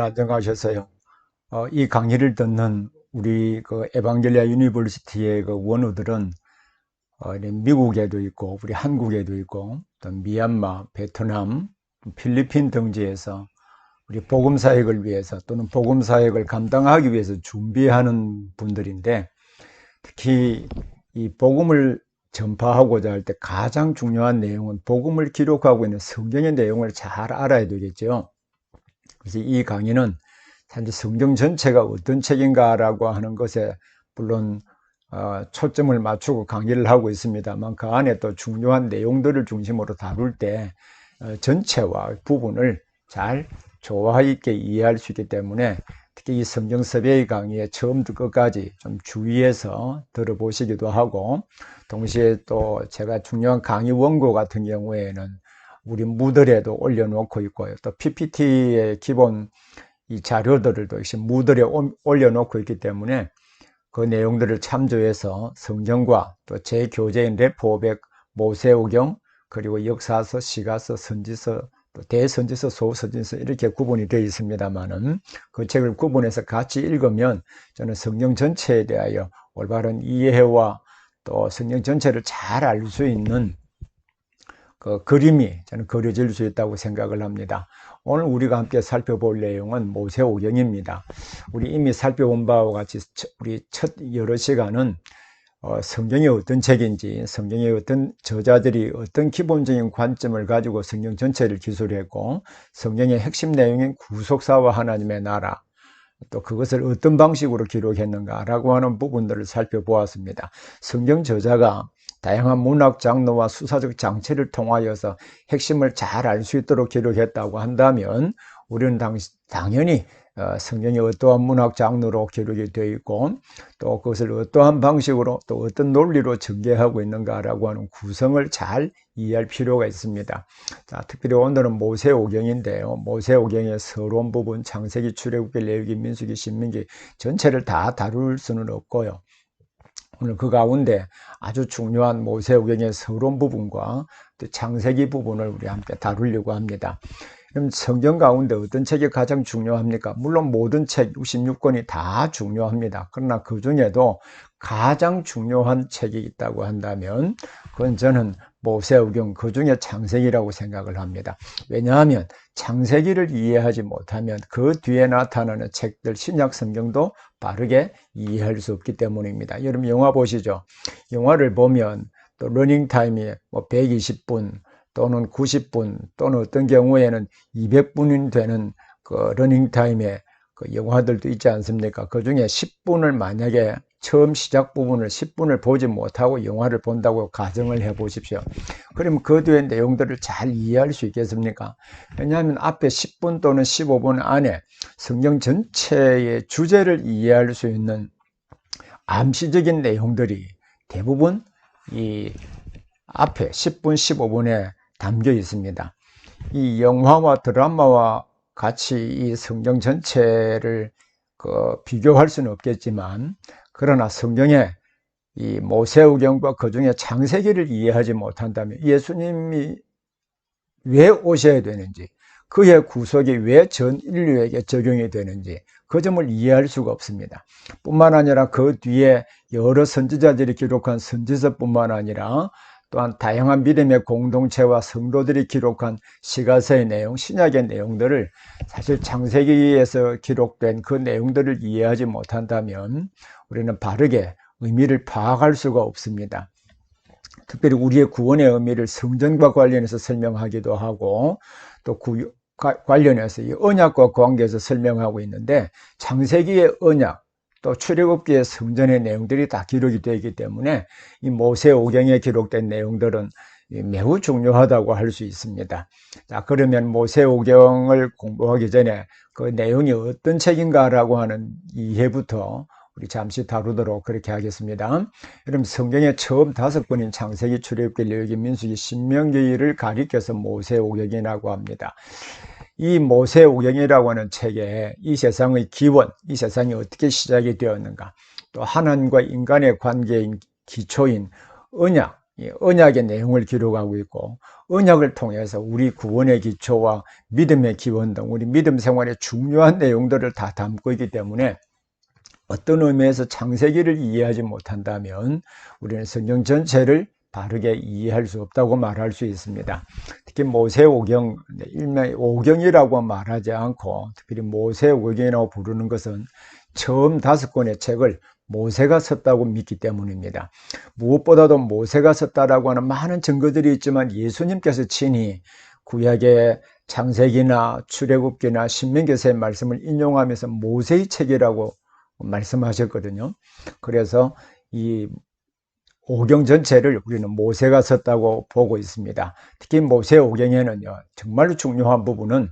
안녕하셨어요. 이 강의를 듣는 우리 그 에반겔리아 유니버시티의 그 원우들은 미국에도 있고 우리 한국에도 있고 또 미얀마, 베트남, 필리핀 등지에서 우리 복음 사역을 위해서 또는 복음 사역을 감당하기 위해서 준비하는 분들인데, 특히 이 복음을 전파하고자 할 때 가장 중요한 내용은 복음을 기록하고 있는 성경의 내용을 잘 알아야 되겠죠. 그래서 이 강의는 사실 성경 전체가 어떤 책인가라고 하는 것에 물론 초점을 맞추고 강의를 하고 있습니다만, 그 안에 또 중요한 내용들을 중심으로 다룰 때 전체와 부분을 잘 조화 있게 이해할 수 있기 때문에, 특히 이 성경 섭외의 강의에 처음부터 끝까지 좀 주의해서 들어보시기도 하고, 동시에 또 제가 중요한 강의 원고 같은 경우에는 우리 무들에도 올려놓고 있고요. 또 PPT의 기본 이 자료들을 또 역시 무들에 올려놓고 있기 때문에 그 내용들을 참조해서 성경과 또 제 교재인 레포백, 모세오경, 그리고 역사서, 시가서, 선지서, 또 대선지서, 소선지서 이렇게 구분이 되어 있습니다만은, 그 책을 구분해서 같이 읽으면 저는 성경 전체에 대하여 올바른 이해와 또 성경 전체를 잘 알 수 있는 그 그림이 저는 그려질 수 있다고 생각을 합니다. 오늘 우리가 함께 살펴볼 내용은 모세오경입니다. 우리 이미 살펴본 바와 같이 우리 첫 여러 시간은 성경이 어떤 책인지, 성경의 어떤 저자들이 어떤 기본적인 관점을 가지고 성경 전체를 기술했고, 성경의 핵심 내용인 구속사와 하나님의 나라, 또 그것을 어떤 방식으로 기록했는가라고 하는 부분들을 살펴보았습니다. 성경 저자가 다양한 문학 장르와 수사적 장치를 통하여서 핵심을 잘 알 수 있도록 기록했다고 한다면, 우리는 당연히 성경이 어떠한 문학 장르로 기록이 되어 있고, 또 그것을 어떠한 방식으로 또 어떤 논리로 전개하고 있는가라고 하는 구성을 잘 이해할 필요가 있습니다. 자, 특별히 오늘은 모세오경인데요. 모세오경의 서론 부분, 창세기, 출애굽기, 레위기, 민수기, 신명기 전체를 다 다룰 수는 없고요. 오늘 그 가운데 아주 중요한 모세오경의 서론 부분과 또 창세기 부분을 우리 함께 다루려고 합니다. 그럼 성경 가운데 어떤 책이 가장 중요합니까? 물론 모든 책 66권이 다 중요합니다. 그러나 그 중에도 가장 중요한 책이 있다고 한다면 그건 저는 모세오경, 그 중에 창세기라고 생각을 합니다. 왜냐하면 창세기를 이해하지 못하면 그 뒤에 나타나는 책들, 신약 성경도 바르게 이해할 수 없기 때문입니다. 여러분 영화 보시죠. 영화를 보면 또 러닝타임이 120분 또는 90분 또는 어떤 경우에는 200분이 되는 그 러닝타임의 그 영화들도 있지 않습니까? 그 중에 10분을 만약에 처음 시작 부분을 10분을 보지 못하고 영화를 본다고 가정을 해 보십시오. 그러면 그 뒤에 내용들을 잘 이해할 수 있겠습니까? 왜냐하면 앞에 10분 또는 15분 안에 성경 전체의 주제를 이해할 수 있는 암시적인 내용들이 대부분 이 앞에 10분, 15분에 담겨 있습니다. 이 영화와 드라마와 같이 이 성경 전체를 비교할 수는 없겠지만, 그러나 성경의 이 모세오경과 그 중에 창세기를 이해하지 못한다면 예수님이 왜 오셔야 되는지, 그의 구속이 왜 전 인류에게 적용이 되는지 그 점을 이해할 수가 없습니다. 뿐만 아니라 그 뒤에 여러 선지자들이 기록한 선지서뿐만 아니라 또한 다양한 믿음의 공동체와 성도들이 기록한 시가서의 내용, 신약의 내용들을 사실 창세기에서 기록된 그 내용들을 이해하지 못한다면 우리는 바르게 의미를 파악할 수가 없습니다. 특별히 우리의 구원의 의미를 성전과 관련해서 설명하기도 하고, 또 관련해서 이 언약과 관계에서 설명하고 있는데, 창세기의 언약, 또 출애굽기의 성전의 내용들이 다 기록이 되어 있기 때문에 이 모세오경에 기록된 내용들은 매우 중요하다고 할 수 있습니다. 자, 그러면 모세오경을 공부하기 전에 그 내용이 어떤 책인가라고 하는 이해부터 우리 잠시 다루도록 그렇게 하겠습니다. 그럼 성경의 처음 5권인 창세기, 출애굽기, 레위기, 민수기, 신명기를 가리켜서 모세오경이라고 합니다. 이 모세오경이라고 하는 책에 이 세상의 기원, 이 세상이 어떻게 시작이 되었는가, 또 하나님과 인간의 관계인 기초인 언약, 이 언약의 내용을 기록하고 있고, 언약을 통해서 우리 구원의 기초와 믿음의 기원 등 우리 믿음 생활의 중요한 내용들을 다 담고 있기 때문에 어떤 의미에서 창세기를 이해하지 못한다면 우리는 성경 전체를 바르게 이해할 수 없다고 말할 수 있습니다. 특히 모세오경, 일명 오경이라고 말하지 않고 특히 모세오경이라고 부르는 것은 처음 5권의 책을 모세가 썼다고 믿기 때문입니다. 무엇보다도 모세가 썼다라고 하는 많은 증거들이 있지만 예수님께서 친히 구약의 창세기나 출애굽기나 신명기서의 말씀을 인용하면서 모세의 책이라고 말씀하셨거든요. 그래서 이 오경 전체를 우리는 모세가 썼다고 보고 있습니다. 특히 모세오경에는요, 정말로 중요한 부분은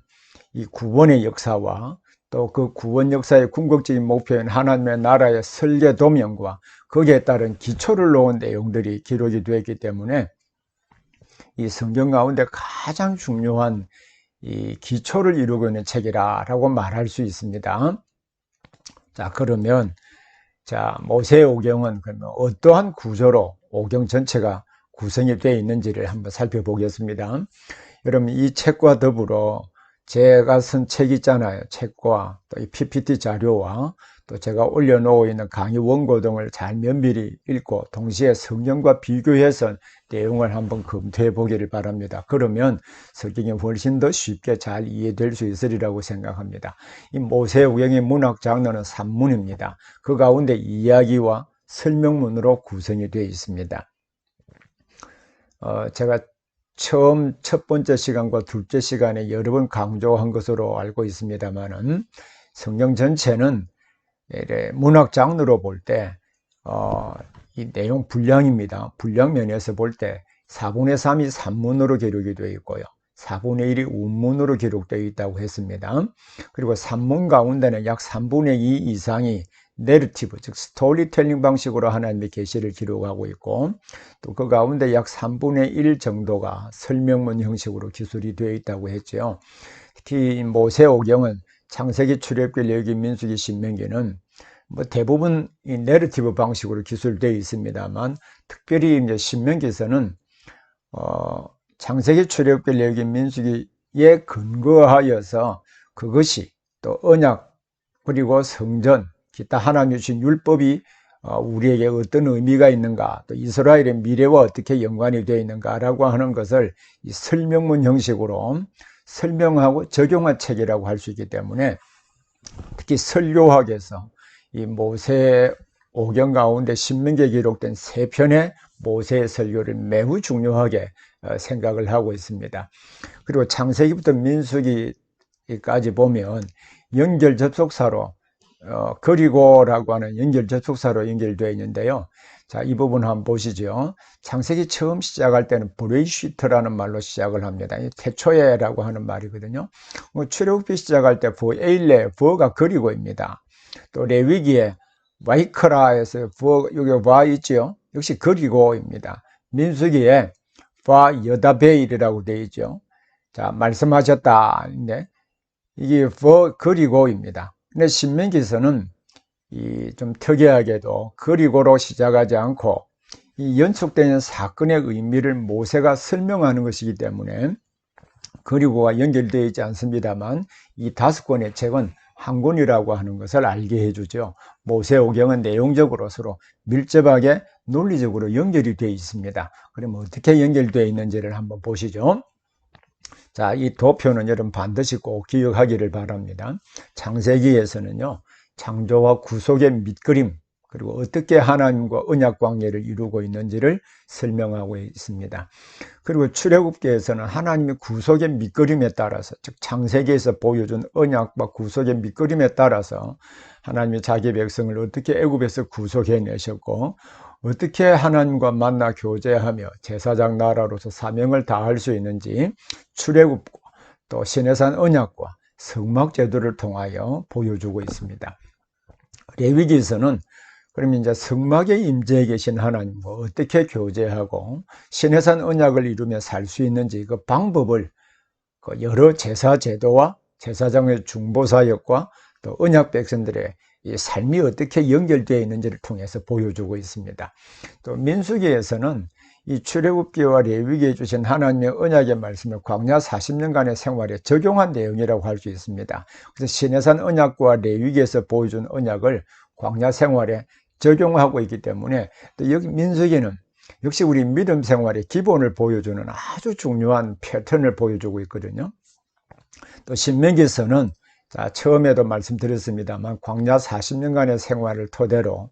이 구원의 역사와 또 그 구원 역사의 궁극적인 목표인 하나님의 나라의 설계 도면과 거기에 따른 기초를 놓은 내용들이 기록이 되어 있기 때문에 이 성경 가운데 가장 중요한 이 기초를 이루고 있는 책이라고 말할 수 있습니다. 자, 그러면 모세오경은 그러면 어떠한 구조로 오경 전체가 구성이 되어 있는지를 한번 살펴보겠습니다. 여러분, 이 책과 더불어 제가 쓴 책 있잖아요. 책과 또 이 PPT 자료와 또 제가 올려놓고 있는 강의 원고 등을 잘 면밀히 읽고 동시에 성경과 비교해서 내용을 한번 검토해 보기를 바랍니다. 그러면 성경이 훨씬 더 쉽게 잘 이해될 수 있으리라고 생각합니다. 이 모세오경의 문학 장르는 산문입니다. 그 가운데 이야기와 설명문으로 구성이 되어 있습니다. 제가 처음 첫 번째 시간과 둘째 시간에 여러 번 강조한 것으로 알고 있습니다만은 성경 전체는 문학 장르로 볼 때 이 내용 분량입니다. 분량 면에서 볼 때 4분의 3이 산문으로 기록이 되어 있고요. 4분의 1이 운문으로 기록되어 있다고 했습니다. 그리고 산문 가운데는 약 3분의 2 이상이 내러티브, 즉 스토리텔링 방식으로 하나님의 계시를 기록하고 있고 또 그 가운데 약 3분의 1 정도가 설명문 형식으로 기술이 되어 있다고 했죠. 특히 모세오경은 창세기, 출애굽기, 레위기, 민수기, 신명기는 대부분 이 내러티브 방식으로 기술되어 있습니다만 특별히 이제 신명기서는 창세기, 출애굽기, 레위기, 민수기에 근거하여서 그것이 또 언약 그리고 성전 기타 하나님 주신 율법이 우리에게 어떤 의미가 있는가, 또 이스라엘의 미래와 어떻게 연관이 되어 있는가라고 하는 것을 이 설명문 형식으로 설명하고 적용한 책이라고 할 수 있기 때문에 특히 설교학에서 이 모세오경 가운데 신명기에 기록된 3편의 모세의 설교를 매우 중요하게 생각을 하고 있습니다. 그리고 창세기부터 민수기까지 보면 연결 접속사로 그리고라고 하는 연결 접속사로 연결되어 있는데요. 자, 이 부분 한번 보시죠. 창세기 처음 시작할 때는 브레이시트라는 말로 시작을 합니다. 태초에라고 하는 말이거든요. 출애굽기 시작할 때 브에일레, 브가 그리고입니다. 또 레위기에 와이크라에서 여기 와 있죠. 역시 그리고입니다. 민수기에 바 여다베일이라고 되어 있죠. 자, 말씀하셨다. 근데 이게 그리고입니다. 근데 신명기서는 좀 특이하게도 그리고로 시작하지 않고 이 연속되는 사건의 의미를 모세가 설명하는 것이기 때문에 그리고가 연결되어 있지 않습니다만 이 5권의 책은 한 권이라고 하는 것을 알게 해주죠. 모세오경은 내용적으로 서로 밀접하게 논리적으로 연결이 되어 있습니다. 그러면 어떻게 연결되어 있는지를 한번 보시죠. 자, 이 도표는 여러분 반드시 꼭 기억하기를 바랍니다. 창세기에서는요, 창조와 구속의 밑그림, 그리고 어떻게 하나님과 언약 관계를 이루고 있는지를 설명하고 있습니다. 그리고 출애굽기에서는 하나님의 구속의 밑그림에 따라서, 즉 창세기에서 보여준 언약과 구속의 밑그림에 따라서 하나님이 자기 백성을 어떻게 애굽에서 구속해내셨고 어떻게 하나님과 만나 교제하며 제사장 나라로서 사명을 다할 수 있는지 출애굽과 또 시내산 언약과 성막 제도를 통하여 보여주고 있습니다. 레위기에서는 그러면 이제 성막에 임재해 계신 하나님과 어떻게 교제하고 시내산 언약을 이루며 살 수 있는지 그 방법을 그 여러 제사 제도와 제사장의 중보사역과 또 언약 백성들의 이 삶이 어떻게 연결되어 있는지를 통해서 보여주고 있습니다. 또 민수기에서는 이 출애굽기와 레위기에 주신 하나님의 언약의 말씀을 광야 40년간의 생활에 적용한 내용이라고 할 수 있습니다. 그래서 시내산 언약과 레위기에서 보여준 언약을 광야 생활에 적용하고 있기 때문에 또 여기 민수기는 역시 우리 믿음 생활의 기본을 보여주는 아주 중요한 패턴을 보여주고 있거든요. 또 신명기에서는 처음에도 말씀드렸습니다만 광야 40년간의 생활을 토대로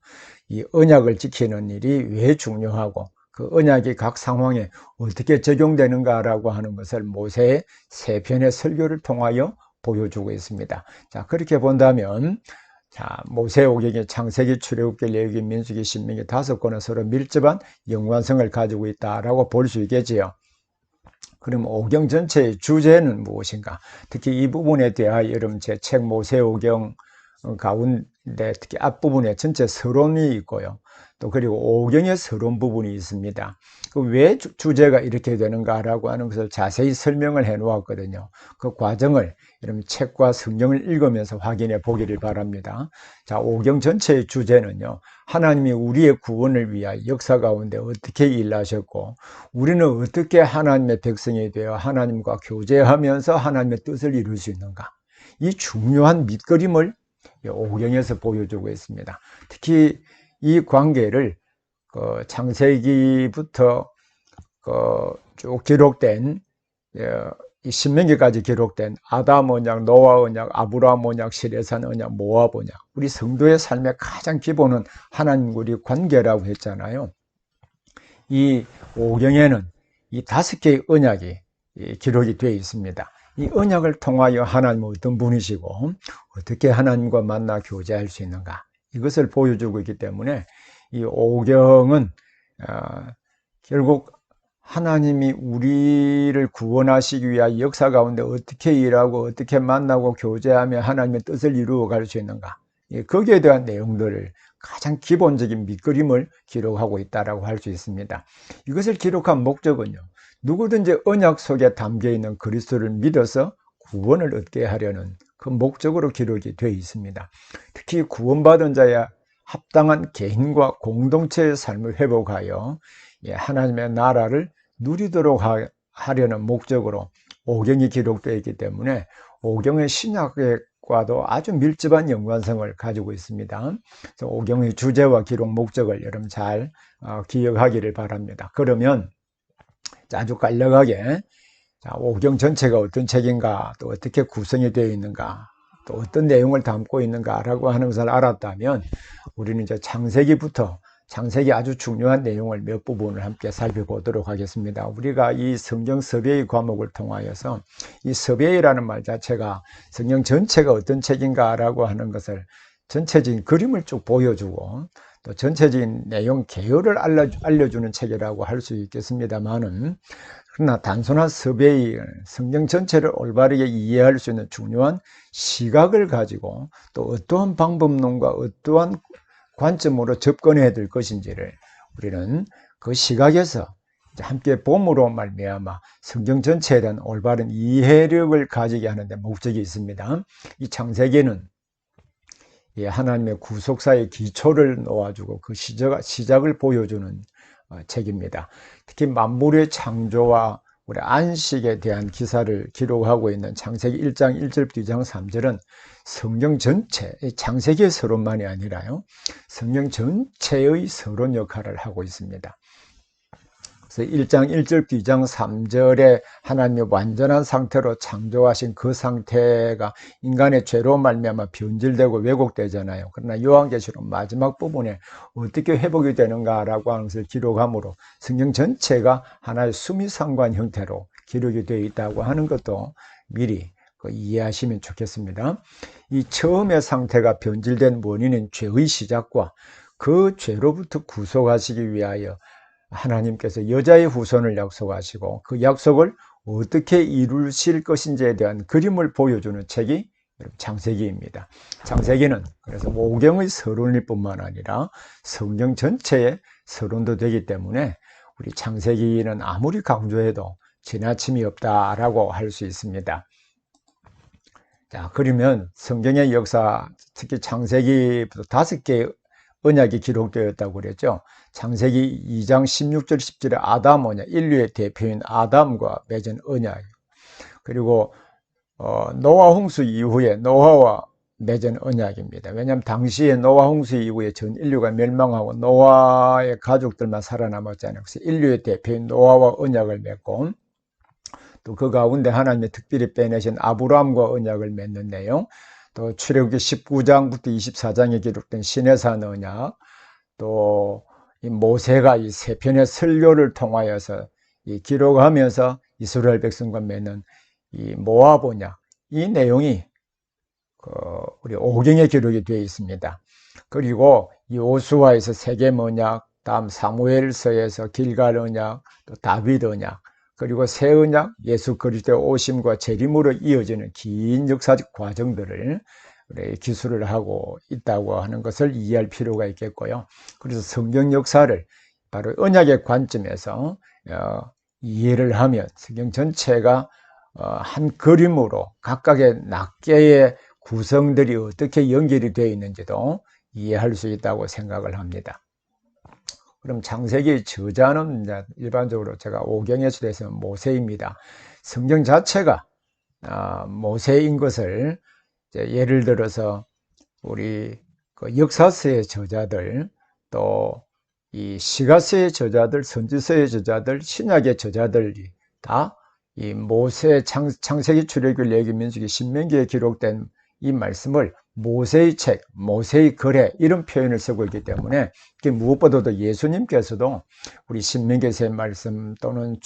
이 언약을 지키는 일이 왜 중요하고 그 언약이 각 상황에 어떻게 적용되는가라고 하는 것을 모세의 세 편의 설교를 통하여 보여주고 있습니다. 자, 그렇게 본다면 모세오경의 창세기, 출애굽기, 레위기, 민수기, 신명기 5권은 서로 밀접한 연관성을 가지고 있다라고 볼 수 있겠지요. 그럼 오경 전체의 주제는 무엇인가? 특히 이 부분에 대하여 여러분 제 책 모세오경 가운데 특히 앞부분에 전체 서론이 있고요. 또 그리고 오경의 서론 부분이 있습니다. 왜 주제가 이렇게 되는가라고 하는 것을 자세히 설명을 해 놓았거든요. 그 과정을 여러분 책과 성경을 읽으면서 확인해 보기를 바랍니다. 자, 오경 전체의 주제는요. 하나님이 우리의 구원을 위하여 역사 가운데 어떻게 일하셨고 우리는 어떻게 하나님의 백성이 되어 하나님과 교제하면서 하나님의 뜻을 이룰 수 있는가. 이 중요한 밑그림을 오경에서 보여주고 있습니다. 특히 이 관계를 창세기부터 쭉 기록된 이 신명기까지 기록된 아담 언약, 노아 언약, 아브라함 언약, 시레산 언약, 모압 언약, 우리 성도의 삶의 가장 기본은 하나님과 우리 관계라고 했잖아요. 이 오경에는 이 5개의 언약이 기록이 되어 있습니다. 이 언약을 통하여 하나님은 어떤 분이시고 어떻게 하나님과 만나 교제할 수 있는가, 이것을 보여주고 있기 때문에 이 오경은 결국 하나님이 우리를 구원하시기 위하여 역사 가운데 어떻게 일하고 어떻게 만나고 교제하며 하나님의 뜻을 이루어 갈 수 있는가, 거기에 대한 내용들을 가장 기본적인 밑그림을 기록하고 있다고 할 수 있습니다. 이것을 기록한 목적은요, 누구든지 언약 속에 담겨있는 그리스도를 믿어서 구원을 얻게 하려는 그 목적으로 기록이 되어 있습니다. 특히 구원받은 자의 합당한 개인과 공동체의 삶을 회복하여 하나님의 나라를 누리도록 하려는 목적으로 오경이 기록되어 있기 때문에 오경의 신약과도 아주 밀접한 연관성을 가지고 있습니다. 그래서 오경의 주제와 기록 목적을 여러분 잘 기억하기를 바랍니다. 그러면 아주 간략하게 오경 전체가 어떤 책인가, 또 어떻게 구성이 되어 있는가, 또 어떤 내용을 담고 있는가라고 하는 것을 알았다면 우리는 이제 창세기부터 창세기 아주 중요한 내용을 몇 부분을 함께 살펴보도록 하겠습니다. 우리가 이 성경 서베이 과목을 통하여서 이 서베이라는 말 자체가 성경 전체가 어떤 책인가라고 하는 것을 전체적인 그림을 쭉 보여주고 또 전체적인 내용 개요를 알려주는 책이라고 할 수 있겠습니다만은, 그러나 단순한 서베이, 성경 전체를 올바르게 이해할 수 있는 중요한 시각을 가지고 또 어떠한 방법론과 어떠한 관점으로 접근해야 될 것인지를 우리는 그 시각에서 함께 봄으로 말미암아 성경 전체에 대한 올바른 이해력을 가지게 하는 데 목적이 있습니다. 이 창세기는 하나님의 구속사의 기초를 놓아주고 그 시작을 보여주는 책입니다. 특히 만물의 창조와 우리 안식에 대한 기사를 기록하고 있는 창세기 1장 1절부터 2장 3절은 성경 전체, 창세기의 서론만이 아니라요, 성경 전체의 서론 역할을 하고 있습니다. 그래서 1장 1절부터 2장 3절에 하나님의 완전한 상태로 창조하신 그 상태가 인간의 죄로 말미암아 변질되고 왜곡되잖아요. 그러나 요한계시록 마지막 부분에 어떻게 회복이 되는가라고 하는 것을 기록함으로 성경 전체가 하나의 수미상관 형태로 기록이 되어 있다고 하는 것도 미리 이해하시면 좋겠습니다. 이 처음의 상태가 변질된 원인은 죄의 시작과 그 죄로부터 구속하시기 위하여 하나님께서 여자의 후손을 약속하시고 그 약속을 어떻게 이루실 것인지에 대한 그림을 보여주는 책이 창세기입니다. 창세기는 그래서 오경의 서론일 뿐만 아니라 성경 전체의 서론도 되기 때문에 우리 창세기는 아무리 강조해도 지나침이 없다라고 할 수 있습니다. 자, 그러면 성경의 역사, 특히 창세기부터 5개의 언약이 기록되었다고 그랬죠. 창세기 2장 16절 10절에 아담 언약, 인류의 대표인 아담과 맺은 언약. 그리고 노아 홍수 이후에 노아와 맺은 언약입니다. 왜냐하면 당시에 노아 홍수 이후에 전 인류가 멸망하고 노아의 가족들만 살아남았잖아요. 그래서 인류의 대표인 노아와 언약을 맺고 또 그 가운데 하나님의 특별히 빼내신 아브라함과 언약을 맺는 내용, 또 출애굽기 19장부터 24장에 기록된 시내산 언약, 또 이 모세가 이 세 편의 설교를 통하여서 이 기록하면서 이스라엘 백성과 맺는 이 모압 언약, 이 내용이 우리 오경에 기록이 되어 있습니다. 그리고 이 오수아에서 세겜 언약, 다음 사무엘서에서 길갈 언약, 또 다윗 언약, 그리고 새 언약, 예수 그리스도의 오심과 재림으로 이어지는 긴 역사적 과정들을 우리 기술을 하고 있다고 하는 것을 이해할 필요가 있겠고요. 그래서 성경 역사를 바로 언약의 관점에서 이해를 하면 성경 전체가 한 그림으로 각각의 낱개의 구성들이 어떻게 연결이 되어 있는지도 이해할 수 있다고 생각을 합니다. 그럼 창세기의 저자는 일반적으로 제가 오경에서 돼서 모세입니다. 성경 자체가 모세인 것을 예를 들어서 우리 그 역사서의 저자들, 또 이 시가서의 저자들, 선지서의 저자들, 신약의 저자들이 다 이 모세 창세기, 출애굽기, 레위기, 민수기, 신명기에 기록된 이 말씀을 모세의 책, 모세의 글에 이런 표현을 쓰고 있기 때문에 무엇보다도 예수님께서도 우리 신명기에서의 말씀 또는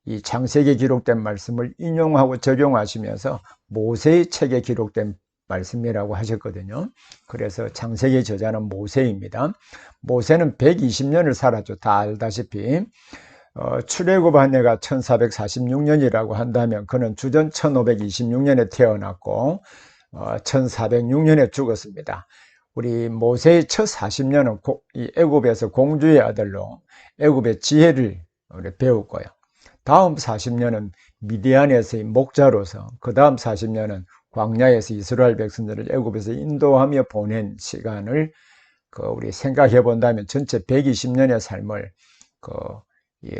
이 창세기에 기록된 말씀을 인용하고 적용하시면서 모세의 책에 기록된 말씀이라고 하셨거든요. 그래서 창세기 저자는 모세입니다. 모세는 120년을 살았죠. 다 알다시피 출애굽한 해가 1446년이라고 한다면 그는 주전 1526년에 태어났고 1406년에 죽었습니다. 우리 모세의 첫 40년은 애굽에서 공주의 아들로 애굽의 지혜를 배웠고요. 다음 40년은 미디안에서의 목자로서, 그 다음 40년은 광야에서 이스라엘 백성들을 애굽에서 인도하며 보낸 시간을 우리 생각해 본다면 전체 120년의 삶을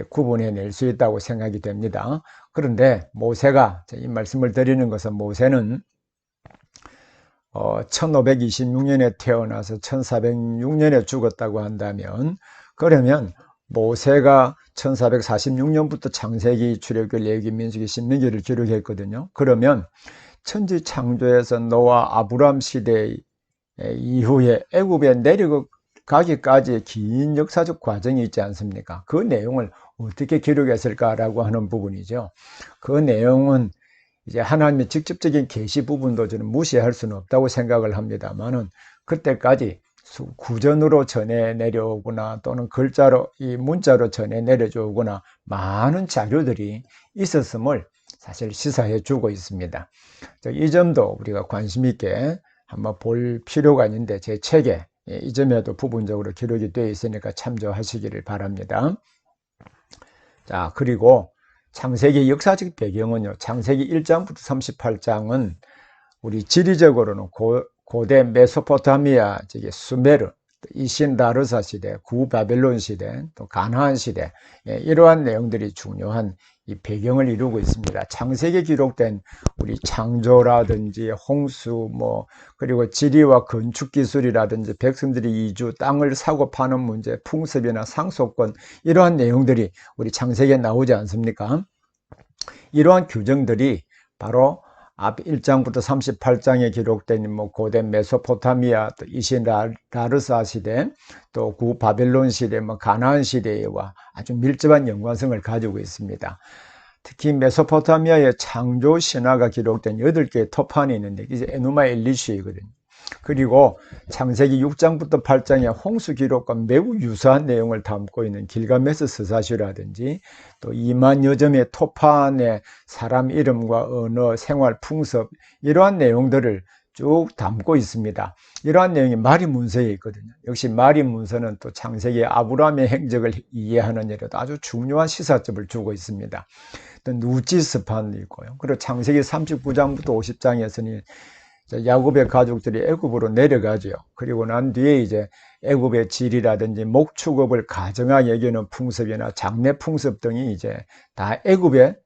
구분해낼 수 있다고 생각이 됩니다. 그런데 모세가, 이 말씀을 드리는 것은 모세는 1526년에 태어나서 1406년에 죽었다고 한다면, 그러면 모세가 1446년부터 창세기, 출애굽기, 레위기, 민수기, 신명기를 기록했거든요. 그러면 천지 창조에서 노아, 아브람 시대 이후에 애굽에 내려가기까지의 긴 역사적 과정이 있지 않습니까? 그 내용을 어떻게 기록했을까라고 하는 부분이죠. 그 내용은 이제 하나님의 직접적인 계시 부분도 저는 무시할 수는 없다고 생각을 합니다만은 그때까지 구전으로 전해 내려오거나 또는 글자로, 이 문자로 전해 내려오거나 많은 자료들이 있었음을 사실 시사해 주고 있습니다. 이 점도 우리가 관심 있게 한번 볼 필요가 있는데 제 책에 이 점에도 부분적으로 기록이 되어 있으니까 참조하시기를 바랍니다. 자, 그리고 창세기 역사적 배경은요, 창세기 1장부터 38장은 우리 지리적으로는 고대 메소포타미아, 수메르, 이신다르사 시대, 구바벨론 시대, 또 가나안 시대, 이러한 내용들이 중요한 이 배경을 이루고 있습니다. 창세기에 기록된 우리 창조라든지 홍수, 그리고 지리와 건축 기술이라든지 백성들이 이주, 땅을 사고 파는 문제, 풍습이나 상속권, 이러한 내용들이 우리 창세기에 나오지 않습니까? 이러한 규정들이 바로 앞 1장부터 38장에 기록된 고대 메소포타미아, 또 이신다르사 시대, 또 구바벨론 시대, 가나안 시대와 아주 밀접한 연관성을 가지고 있습니다. 특히 메소포타미아의 창조 신화가 기록된 8개의 토판이 있는데 이제 에누마 엘리시거든요. 그리고 창세기 6장부터 8장의 홍수 기록과 매우 유사한 내용을 담고 있는 길가메스 서사시라든지 또 2만여 점의 토판의 사람 이름과 언어, 생활, 풍습, 이러한 내용들을 쭉 담고 있습니다. 이러한 내용이 마리 문서에 있거든요. 역시 마리 문서는 또 창세기 아브라함의 행적을 이해하는 일에도 아주 중요한 시사점을 주고 있습니다. 또 누지스판도 있고요. 그리고 창세기 39장부터 50장에서는 야곱의 가족들이 애굽으로 내려가죠. 그리고 난 뒤에 이제 애굽의 질이라든지 목축업을 가정하게 여기는 풍습이나 장례 풍습 등이 이제 다 애굽의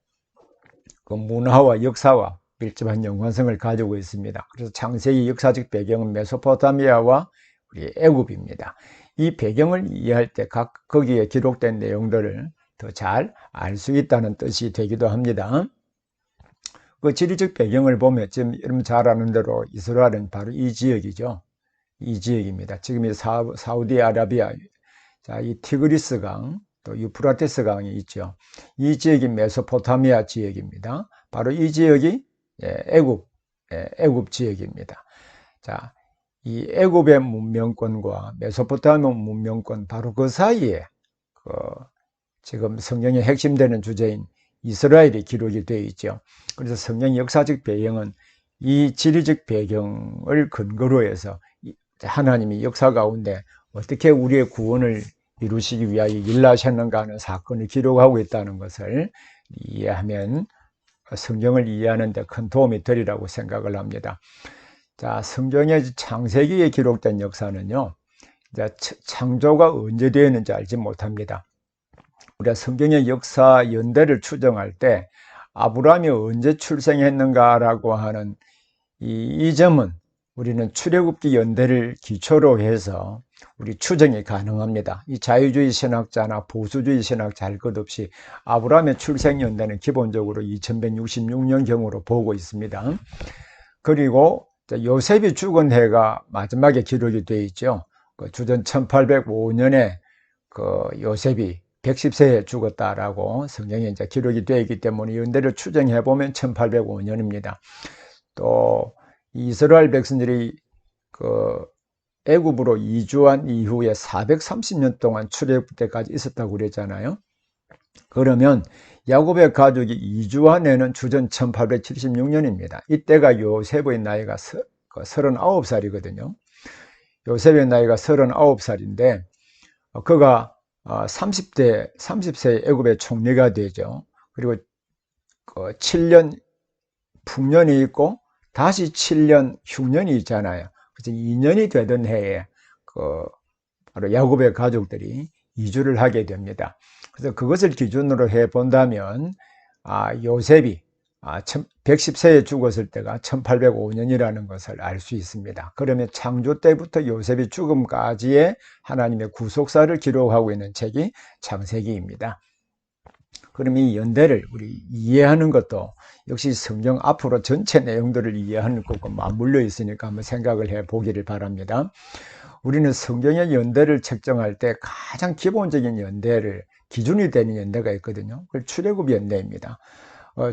그 문화와 역사와 밀접한 연관성을 가지고 있습니다. 그래서 창세기 역사적 배경은 메소포타미아와 우리 애굽입니다. 이 배경을 이해할 때 각 거기에 기록된 내용들을 더 잘 알 수 있다는 뜻이 되기도 합니다. 그 지리적 배경을 보면 지금 여러분 잘 아는 대로 이스라엘은 바로 이 지역이죠. 이 지역입니다. 지금 이 사우디아라비아, 자, 이 티그리스 강, 또 유프라테스 강이 있죠. 이 지역이 메소포타미아 지역입니다. 바로 이 지역이 애굽 지역입니다. 자, 이 애굽의 문명권과 메소포타미아 문명권 바로 그 사이에 지금 성경의 핵심되는 주제인 이스라엘이 기록이 되어 있죠. 그래서 성경 역사적 배경은 이 지리적 배경을 근거로 해서 하나님이 역사 가운데 어떻게 우리의 구원을 이루시기 위하여 일하셨는가 하는 사건을 기록하고 있다는 것을 이해하면 성경을 이해하는 데 큰 도움이 되리라고 생각을 합니다. 자, 성경의 창세기에 기록된 역사는요, 창조가 언제 되었는지 알지 못합니다. 우리가 성경의 역사 연대를 추정할 때 아브라함이 언제 출생했는가라고 하는 이 점은 우리는 출애굽기 연대를 기초로 해서 우리 추정이 가능합니다. 이 자유주의 신학자나 보수주의 신학자 할 것 없이 아브라함의 출생 연대는 기본적으로 2166년경으로 보고 있습니다. 그리고 요셉이 죽은 해가 마지막에 기록이 되어 있죠. 주전 1805년에 요셉이 110세에 죽었다라고 성경에 이제 기록이 되어 있기 때문에 연대를 추정해 보면 1805년입니다. 또 이스라엘 백성들이 애굽으로 이주한 이후에 430년 동안 출애굽 때까지 있었다고 그랬잖아요. 그러면 야곱의 가족이 이주한 해는 주전 1876년입니다. 이때가 요셉의 나이가 39살이거든요. 요셉의 나이가 39살인데 그가 30세 애굽의 총리가 되죠. 그리고 7년 풍년이 있고 다시 7년 흉년이 있잖아요. 그래서 2년이 되던 해에 바로 야곱의 가족들이 이주를 하게 됩니다. 그래서 그것을 기준으로 해 본다면 요셉이 110세에 죽었을 때가 1805년이라는 것을 알 수 있습니다. 그러면 창조 때부터 요셉이 죽음까지의 하나님의 구속사를 기록하고 있는 책이 창세기입니다. 그럼 이 연대를 우리 이해하는 것도 역시 성경 앞으로 전체 내용들을 이해하는 것과 맞물려 있으니까 한번 생각을 해 보기를 바랍니다. 우리는 성경의 연대를 책정할 때 가장 기본적인 연대를 기준이 되는 연대가 있거든요. 그걸 출애굽 연대입니다.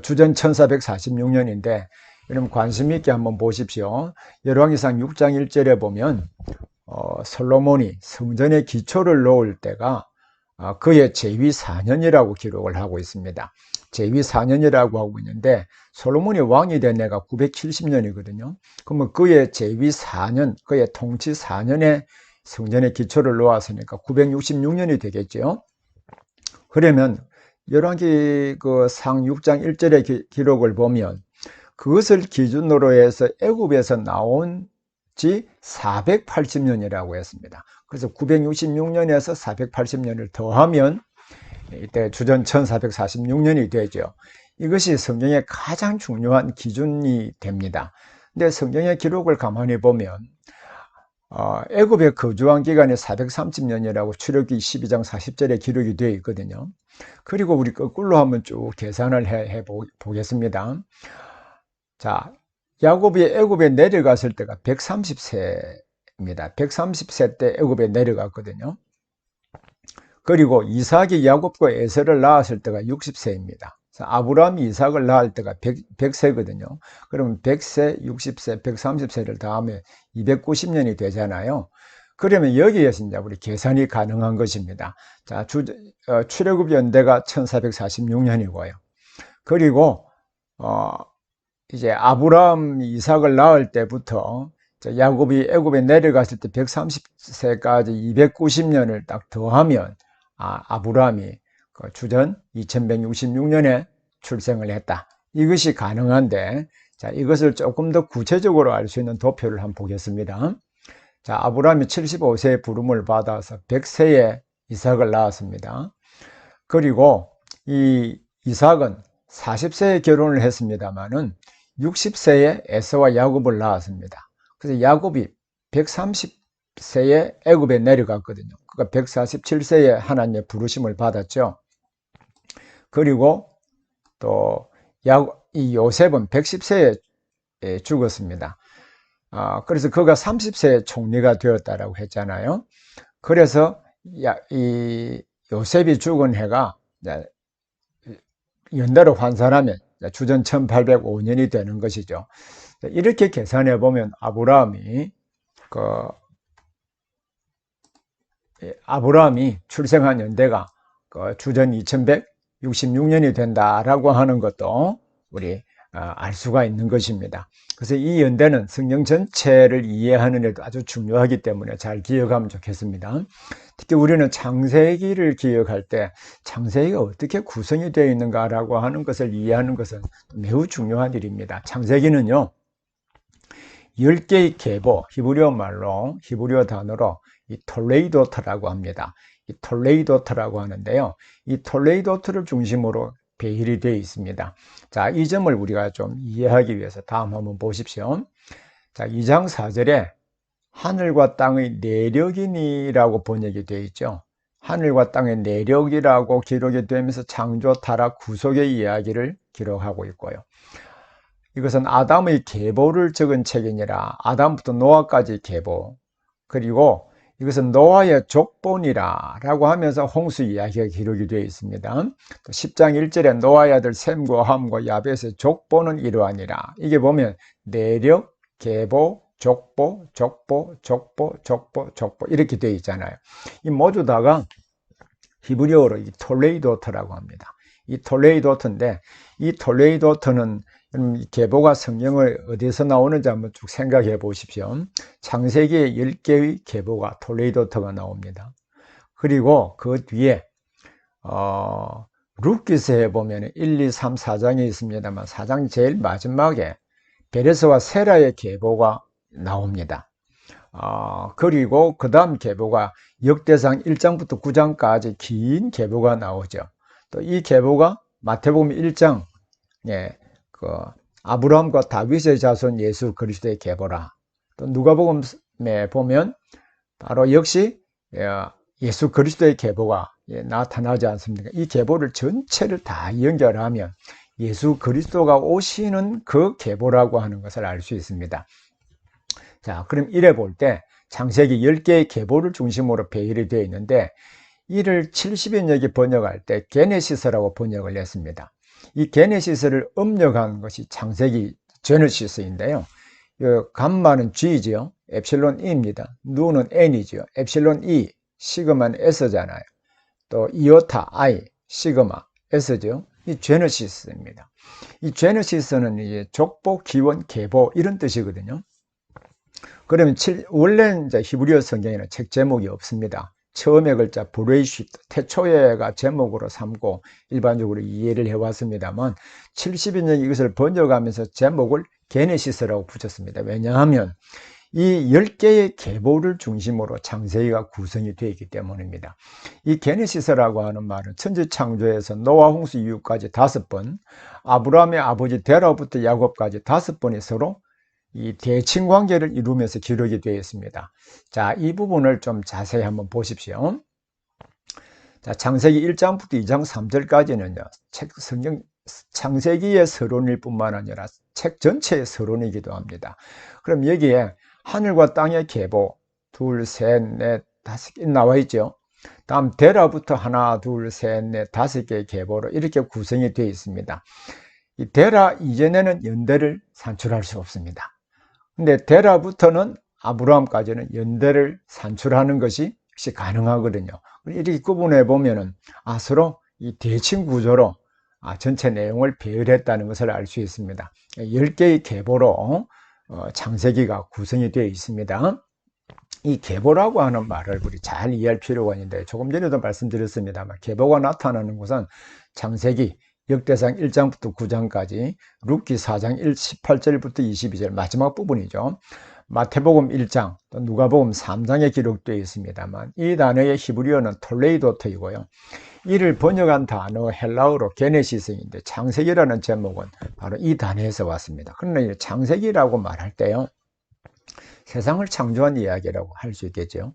주전 1446년인데 여러분 관심 있게 한번 보십시오. 열왕기상 6장 1절에 보면 솔로몬이 성전의 기초를 놓을 때가 그의 제위 4년이라고 기록을 하고 있습니다. 제위 4년이라고 하고 있는데 솔로몬이 왕이 된 해가 970년이거든요. 그러면 그의 제위 4년, 그의 통치 4년에 성전의 기초를 놓았으니까 966년이 되겠죠. 그러면 열왕기 상 6장 1절의 기록을 보면 그것을 기준으로 해서 애굽에서 나온 지 480년이라고 했습니다. 그래서 966년에서 480년을 더하면 이때 주전 1446년이 되죠. 이것이 성경의 가장 중요한 기준이 됩니다. 근데 성경의 기록을 가만히 보면 애굽에 거주한 기간이 430년이라고 출애굽기 12장 40절에 기록이 되어 있거든요. 그리고 우리 거꾸로 한번 쭉 계산을 해 보겠습니다. 자, 야곱이 애굽에 내려갔을 때가 130세입니다. 130세 때 애굽에 내려갔거든요. 그리고 이삭이 야곱과 에서를 낳았을 때가 60세입니다. 아브라함이 이삭을 낳을 때가 100세거든요. 그러면 100세, 60세, 130세를 더하면 290년이 되잖아요. 그러면 여기에서 이제 우리 계산이 가능한 것입니다. 자, 출애굽 연대가 1446년이고요. 그리고 이제 아브라함 이삭을 낳을 때부터 야곱이 애굽에 내려갔을 때 130세까지 290년을 딱 더하면 아브라함이 주전 2166년에 출생을 했다. 이것이 가능한데 자, 이것을 조금 더 구체적으로 알 수 있는 도표를 한번 보겠습니다. 자, 아브라함이 75세의 부름을 받아서 100세에 이삭을 낳았습니다. 그리고 이 이삭은 40세에 결혼을 했습니다마는 60세에 에서와 야곱을 낳았습니다. 그래서 야곱이 130세에 애굽에 내려갔거든요. 그러니까 147세에 하나님의 부르심을 받았죠. 그리고 또 이 요셉은 110세에 죽었습니다. 그래서 그가 30세에 총리가 되었다라고 했잖아요. 그래서 이 요셉이 죽은 해가 연달아 환산하면 주전 1805년이 되는 것이죠. 이렇게 계산해 보면 아브라함이 출생한 연대가 주전 2166년이 된다라고 하는 것도 우리 알 수가 있는 것입니다. 그래서 이 연대는 성경 전체를 이해하는 데도 아주 중요하기 때문에 잘 기억하면 좋겠습니다. 특히 우리는 창세기를 기억할 때 창세기가 어떻게 구성이 되어 있는가라고 하는 것을 이해하는 것은 매우 중요한 일입니다. 창세기는요, 10개의 계보, 히브리어 단어로 이 톨레이도트라고 합니다. 이 톨레이도트라고 하는데요, 이 톨레이도트를 중심으로 배열이 되어 있습니다. 자, 이 점을 우리가 좀 이해하기 위해서 다음 한번 보십시오. 자, 2장 4절에 하늘과 땅의 내력이니라고 번역이 되어 있죠. 하늘과 땅의 내력이라고 기록이 되면서 창조, 타락, 구속의 이야기를 기록하고 있고요. 이것은 아담의 계보를 적은 책이니라. 아담부터 노아까지 계보. 그리고 이것은 노아의 족본이라 라고 하면서 홍수 이야기가 기록이 되어 있습니다. 또 10장 1절에 노아의 아들 셈과 함과 야벳의 족보는 이러하니라. 이게 보면 내력, 계보, 족보, 족보, 족보, 족보, 족보 이렇게 되어 있잖아요. 이 모두 다가 히브리어로 이 톨레이도트라고 합니다. 이 톨레이도트인데 이 톨레이도트는 계보가 성경을 어디서 나오는지 한번 쭉 생각해 보십시오. 창세기에 10개의 계보가 톨레이도트가 나옵니다. 그리고 그 뒤에 룻기서에 보면 1, 2, 3, 4장이 있습니다만 4장 제일 마지막에 베레스와 세라의 계보가 나옵니다. 그리고 그 다음 계보가 역대상 1장부터 9장까지 긴 계보가 나오죠. 또 이 계보가 마태복음 1장 아브라함과 다윗의 자손 예수 그리스도의 계보라. 또 누가복음에 보면 바로 역시 예수 그리스도의 계보가 나타나지 않습니까? 이 계보를 전체를 다 연결하면 예수 그리스도가 오시는 그 계보라고 하는 것을 알 수 있습니다. 자, 그럼 이래 볼 때 창세기 10개의 계보를 중심으로 배열이 되어 있는데 이를 70인역이 번역할 때 게네시스라고 번역을 했습니다. 이 게네시스를 음력한 것이 창세기 제너시스인데요. 감마는 G죠. 엡실론 E입니다. 누는 N이죠. 엡실론 E, 시그마는 S잖아요. 또 이오타 I, 시그마 S죠. 이 제너시스입니다. 이 제너시스는 이제 족보, 기원, 계보 이런 뜻이거든요. 그러면 원래는 이제 히브리어 성경에는 책 제목이 없습니다. 처음의 글자 브레이시트, 태초에가 제목으로 삼고 일반적으로 이해를 해왔습니다만 70인역이 이것을 번역하면서 제목을 게네시스라고 붙였습니다. 왜냐하면 이 10개의 계보를 중심으로 창세기가 구성이 되어 있기 때문입니다. 이 게네시스라고 하는 말은 천지창조에서 노아 홍수 이후까지 5번, 아브라함의 아버지 데라부터 야곱까지 5번이 서로 이 대칭 관계를 이루면서 기록이 되어 있습니다. 자, 이 부분을 좀 자세히 한번 보십시오. 자, 창세기 1장부터 2장 3절까지는요, 성경 창세기의 서론일 뿐만 아니라 책 전체의 서론이기도 합니다. 그럼 여기에 하늘과 땅의 계보, 둘, 셋, 넷, 5개 나와 있죠. 다음 데라부터 하나, 둘, 셋, 넷, 5개의 계보로 이렇게 구성이 되어 있습니다. 이 데라 이전에는 연대를 산출할 수 없습니다. 근데 데라부터는 아브라함까지는 연대를 산출하는 것이 가능하거든요. 이렇게 구분해 보면은 서로 이 대칭 구조로 전체 내용을 배열했다는 것을 알 수 있습니다. 10개의 계보로 창세기가 구성이 되어 있습니다. 이 계보라고 하는 말을 우리 잘 이해할 필요가 있는데 조금 전에도 말씀드렸습니다만 계보가 나타나는 것은 창세기 역대상 1장부터 9장까지, 룻기 4장 18절부터 22절 마지막 부분이죠. 마태복음 1장, 또 누가복음 3장에 기록되어 있습니다만 이 단어의 히브리어는 톨레이도트이고요. 이를 번역한 단어 헬라어로 게네시스인데 창세기라는 제목은 바로 이 단어에서 왔습니다. 그러나 창세기라고 말할 때요, 세상을 창조한 이야기라고 할 수 있겠죠.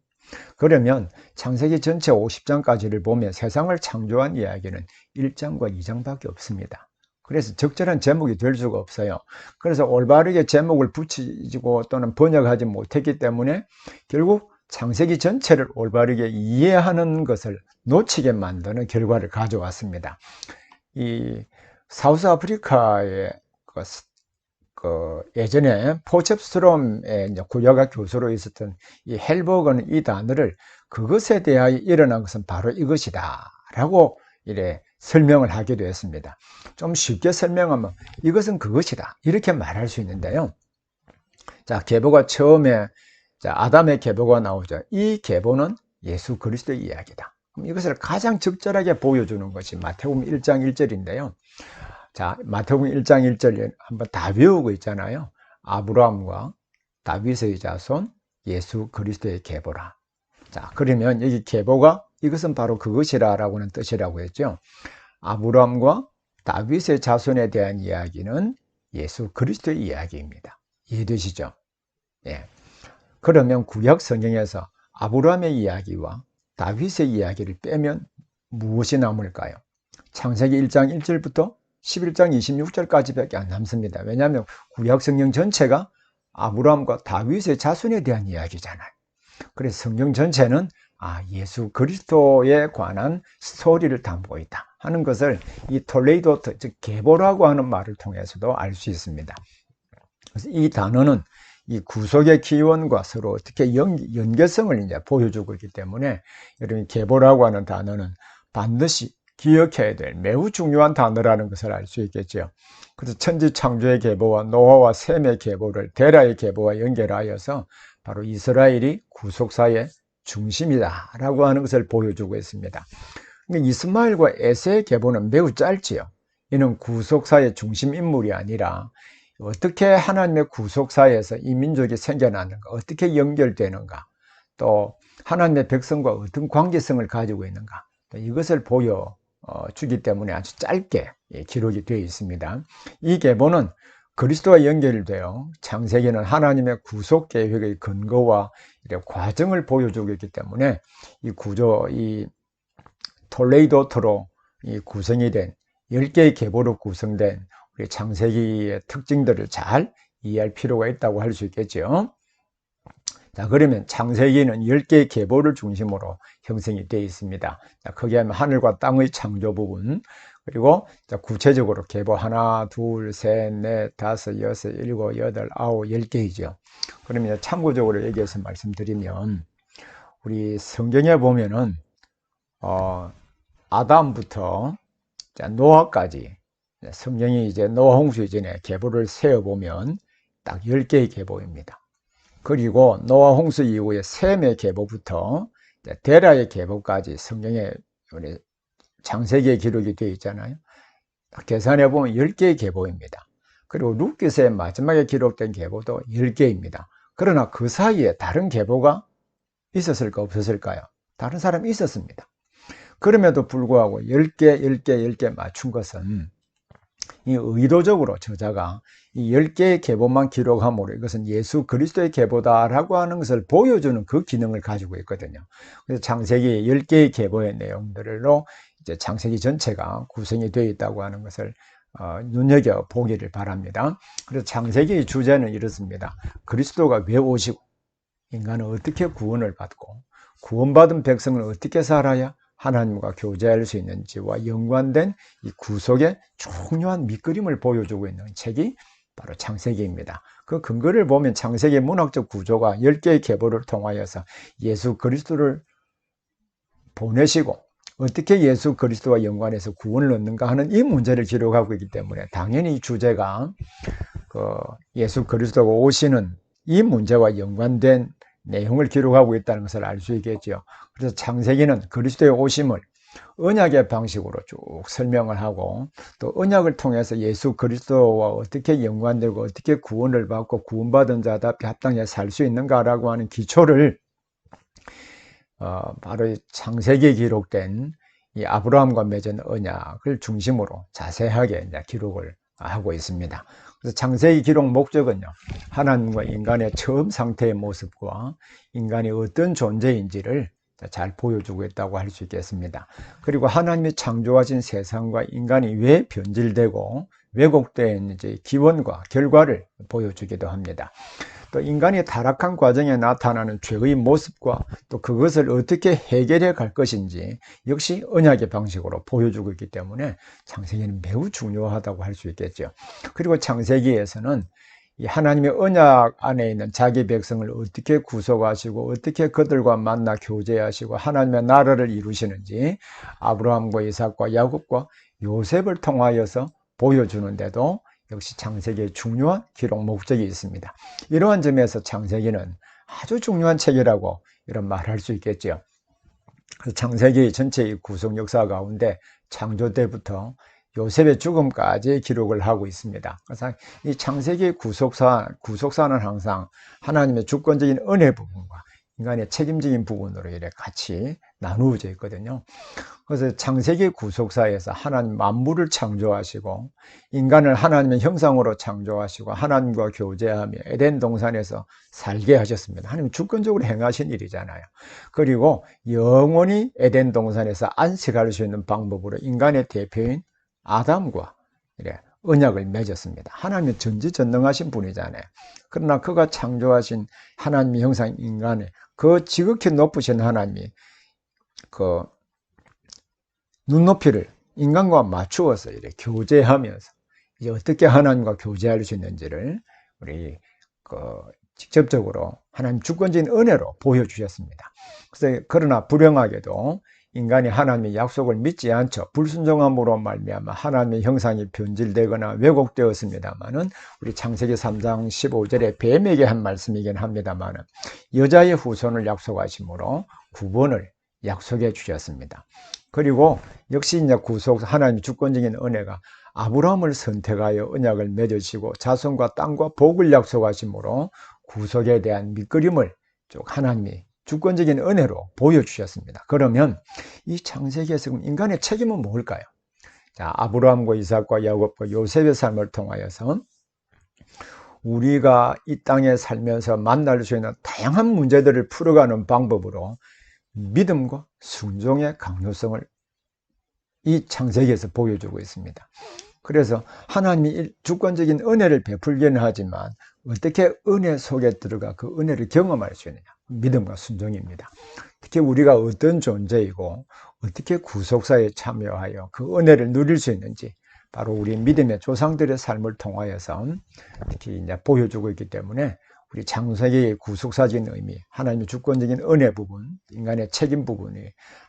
그러면 창세기 전체 50장까지를 보면 세상을 창조한 이야기는 1장과 2장밖에 없습니다. 그래서 적절한 제목이 될 수가 없어요. 그래서 올바르게 제목을 붙이고 또는 번역하지 못했기 때문에 결국 창세기 전체를 올바르게 이해하는 것을 놓치게 만드는 결과를 가져왔습니다. 이 사우스 아프리카의 예전에 포첵스트롬의 구역학 교수로 있었던 이 헬버거는 이 단어를 그것에 대하여 일어난 것은 바로 이것이다 라고 이래 설명을 하기도 했습니다. 좀 쉽게 설명하면 이것은 그것이다 이렇게 말할 수 있는데요. 자, 계보가 처음에 아담의 계보가 나오죠. 이 계보는 예수 그리스도의 이야기다. 이것을 가장 적절하게 보여주는 것이 마태복음 1장 1절인데요. 자, 마태복음 1장 1절 한번 다 외우고 있잖아요. 아브라함과 다윗의 자손 예수 그리스도의 계보라. 자, 그러면 여기 계보가 이것은 바로 그것이라 라고는 뜻이라고 했죠. 아브라함과 다윗의 자손에 대한 이야기는 예수 그리스도의 이야기입니다. 이해되시죠? 예. 그러면 구약 성경에서 아브라함의 이야기와 다윗의 이야기를 빼면 무엇이 남을까요? 창세기 1장 1절부터 11장 26절까지 밖에 안 남습니다. 왜냐하면 구약 성경 전체가 아브라함과 다윗의 자손에 대한 이야기잖아요. 그래서 성경 전체는 예수 그리스도에 관한 스토리를 담고 있다 하는 것을 이 톨레이도트, 즉 계보라고 하는 말을 통해서도 알 수 있습니다. 그래서 이 단어는 이 구속의 기원과 서로 어떻게 연계성을 이제 보여주고 있기 때문에 여러분 계보라고 하는 단어는 반드시 기억해야 될 매우 중요한 단어라는 것을 알 수 있겠죠. 그래서 천지 창조의 계보와 노아와 셈의 계보를 데라의 계보와 연결하여서 바로 이스라엘이 구속사의 중심이다 라고 하는 것을 보여주고 있습니다. 이스마엘과 에세의 계보는 매우 짧지요. 이는 구속사의 중심 인물이 아니라 어떻게 하나님의 구속사에서 이 민족이 생겨났는가, 어떻게 연결되는가, 또 하나님의 백성과 어떤 관계성을 가지고 있는가, 이것을 보여주기 때문에 아주 짧게 기록이 되어 있습니다. 이 계보는 그리스도와 연결되어 창세기는 하나님의 구속 계획의 근거와 과정을 보여주고 있기 때문에 이 구조, 이 톨레이도트로 구성이 된 10개의 계보로 구성된 우리 창세기의 특징들을 잘 이해할 필요가 있다고 할 수 있겠죠. 자, 그러면 창세기는 10개의 계보를 중심으로 형성이 되어 있습니다. 자, 크게 하면 하늘과 땅의 창조 부분, 그리고 구체적으로 계보 하나, 둘, 셋, 넷, 다섯, 여섯, 일곱, 여덟, 아홉, 10개이죠. 그러면 참고적으로 여기에서 말씀드리면 우리 성경에 보면은 아담부터 노아까지 성경이 이제 노아 홍수 이전에 계보를 세어보면 딱 10개의 계보입니다. 그리고 노아 홍수 이후에 셈의 계보부터 데라의 계보까지 성경에 창세기에 기록이 되어 있잖아요. 계산해 보면 10개의 계보입니다. 그리고 룻기서의 마지막에 기록된 계보도 10개입니다. 그러나 그 사이에 다른 계보가 있었을까 없었을까요? 다른 사람이 있었습니다. 그럼에도 불구하고 10개, 10개, 10개 맞춘 것은 이 의도적으로 저자가 이 10개의 계보만 기록함으로 이것은 예수 그리스도의 계보다라고 하는 것을 보여주는 그 기능을 가지고 있거든요. 그래서 창세기 10개의 계보의 내용들로 이제 창세기 전체가 구성이 되어 있다고 하는 것을 눈여겨 보기를 바랍니다. 그래서 창세기의 주제는 이렇습니다. 그리스도가 왜 오시고 인간은 어떻게 구원을 받고 구원받은 백성은 어떻게 살아야 하나님과 교제할 수 있는지와 연관된 이 구속의 중요한 밑그림을 보여주고 있는 책이 바로 창세기입니다. 그 근거를 보면 창세기의 문학적 구조가 10개의 계보를 통하여서 예수 그리스도를 보내시고 어떻게 예수 그리스도와 연관해서 구원을 얻는가 하는 이 문제를 기록하고 있기 때문에 당연히 주제가 예수 그리스도가 오시는 이 문제와 연관된 내용을 기록하고 있다는 것을 알 수 있겠죠. 그래서 창세기는 그리스도의 오심을 언약의 방식으로 쭉 설명을 하고 또 언약을 통해서 예수 그리스도와 어떻게 연관되고 어떻게 구원을 받고 구원받은 자답게 합당하게 살 수 있는가라고 하는 기초를 바로 창세기에 기록된 이 아브라함과 맺은 언약을 중심으로 자세하게 이제 기록을 하고 있습니다. 그래서 창세기 기록 목적은요, 하나님과 인간의 처음 상태의 모습과 인간이 어떤 존재인지를 잘 보여주고 있다고 할 수 있겠습니다. 그리고 하나님이 창조하신 세상과 인간이 왜 변질되고 왜곡되었는지 기원과 결과를 보여주기도 합니다. 또 인간이 타락한 과정에 나타나는 죄의 모습과 또 그것을 어떻게 해결해 갈 것인지 역시 언약의 방식으로 보여주고 있기 때문에 창세기는 매우 중요하다고 할 수 있겠죠. 그리고 창세기에서는 이 하나님의 언약 안에 있는 자기 백성을 어떻게 구속하시고 어떻게 그들과 만나 교제하시고 하나님의 나라를 이루시는지 아브라함과 이삭과 야곱과 요셉을 통하여서 보여주는데도 역시 창세기의 중요한 기록 목적이 있습니다. 이러한 점에서 창세기는 아주 중요한 책이라고 이런 말할 수 있겠죠. 창세기 전체의 구속 역사 가운데 창조 때부터 요셉의 죽음까지 기록을 하고 있습니다. 그래서 이 창세기의 구속사는 항상 하나님의 주권적인 은혜 부분과 인간의 책임적인 부분으로 이렇게 같이 나누어져 있거든요. 그래서 창세기 구속사에서 하나님 만물을 창조하시고 인간을 하나님의 형상으로 창조하시고 하나님과 교제하며 에덴 동산에서 살게 하셨습니다. 하나님 주권적으로 행하신 일이잖아요. 그리고 영원히 에덴 동산에서 안식할 수 있는 방법으로 인간의 대표인 아담과 이래 언약을 맺었습니다. 하나님은 전지전능하신 분이잖아요. 그러나 그가 창조하신 하나님의 형상 인간의 그 지극히 높으신 하나님이 그 눈높이를 인간과 맞추어서 이렇게 교제하면서 이제 어떻게 하나님과 교제할 수 있는지를 우리 직접적으로 하나님 주권적인 은혜로 보여주셨습니다. 그래서 그러나 불행하게도 인간이 하나님의 약속을 믿지 않죠. 불순종함으로 말미암아 하나님의 형상이 변질되거나 왜곡되었습니다만은 우리 창세기 3장 15절에 뱀에게 한 말씀이긴 합니다만은 여자의 후손을 약속하심으로 구원을 약속해 주셨습니다. 그리고 역시 이제 하나님의 주권적인 은혜가 아브라함을 선택하여 언약을 맺으시고 자손과 땅과 복을 약속하심으로 구속에 대한 밑그림을 쭉 하나님이 주권적인 은혜로 보여주셨습니다. 그러면 이 창세기에서 인간의 책임은 뭘까요? 자, 아브라함과 이삭과 야곱과 요셉의 삶을 통하여서 우리가 이 땅에 살면서 만날 수 있는 다양한 문제들을 풀어가는 방법으로 믿음과 순종의 강요성을 이 창세기에서 보여주고 있습니다. 그래서 하나님이 주권적인 은혜를 베풀기는 하지만 어떻게 은혜 속에 들어가 그 은혜를 경험할 수 있느냐? 믿음과 순종입니다. 특히 우리가 어떤 존재이고 어떻게 구속사에 참여하여 그 은혜를 누릴 수 있는지 바로 우리 믿음의 조상들의 삶을 통하여서 특히 이제 보여주고 있기 때문에 우리 창세기의 구속사적인 의미, 하나님의 주권적인 은혜 부분, 인간의 책임 부분이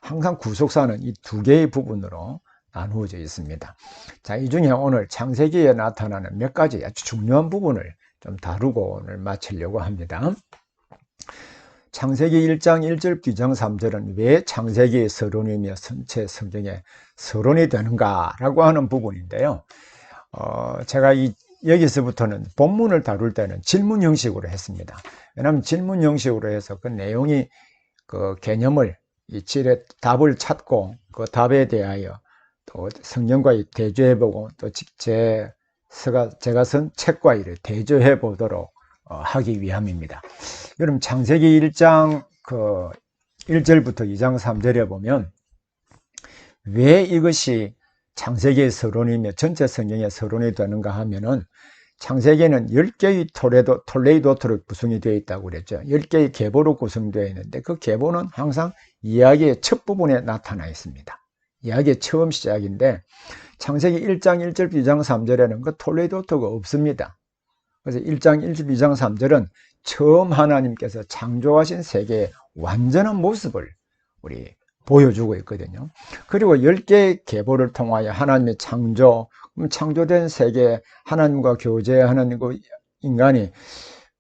항상 구속사는 이 두 개의 부분으로 나누어져 있습니다. 자, 이 중에 오늘 창세기에 나타나는 몇 가지 아주 중요한 부분을 좀 다루고 오늘 마치려고 합니다. 창세기 1장 1절 귀장 3절은 왜 창세기의 서론이며 전체 성경의 서론이 되는가라고 하는 부분인데요. 제가 여기서부터는 본문을 다룰 때는 질문 형식으로 했습니다. 왜냐하면 질문 형식으로 해서 그 내용이 그 개념을 답을 찾고 그 답에 대하여 또 성경과 대조해보고 또 제가 쓴 책과 이를 대조해보도록 하기 위함입니다. 여러분 창세기 1장 1절부터 2장 3절에 보면 왜 이것이 창세기의 서론이며 전체 성경의 서론이 되는가 하면은 창세기는 10개의 톨레이도트로 구성이 되어 있다고 그랬죠. 10개의 계보로 구성되어 있는데 그 계보는 항상 이야기의 첫 부분에 나타나 있습니다. 이야기의 처음 시작인데 창세기 1장 1절 2장 3절에는 그 톨레이도트가 없습니다. 그래서 1장 1절 2장 3절은 처음 하나님께서 창조하신 세계의 완전한 모습을 우리 보여주고 있거든요. 그리고 10개의 계보를 통하여 하나님의 창조된 세계에 하나님과 교제, 하나님과 인간이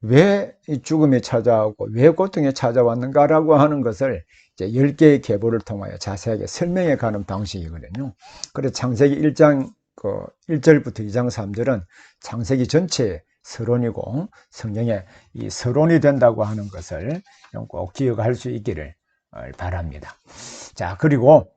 왜 이 죽음이 찾아오고 왜 고통이 찾아왔는가라고 하는 것을 이제 10개의 계보를 통하여 자세하게 설명해 가는 방식이거든요. 그래서 창세기 1장 1절부터 2장 3절은 창세기 전체의 서론이고 성경에 이 서론이 된다고 하는 것을 꼭 기억할 수 있기를 바랍니다. 자, 그리고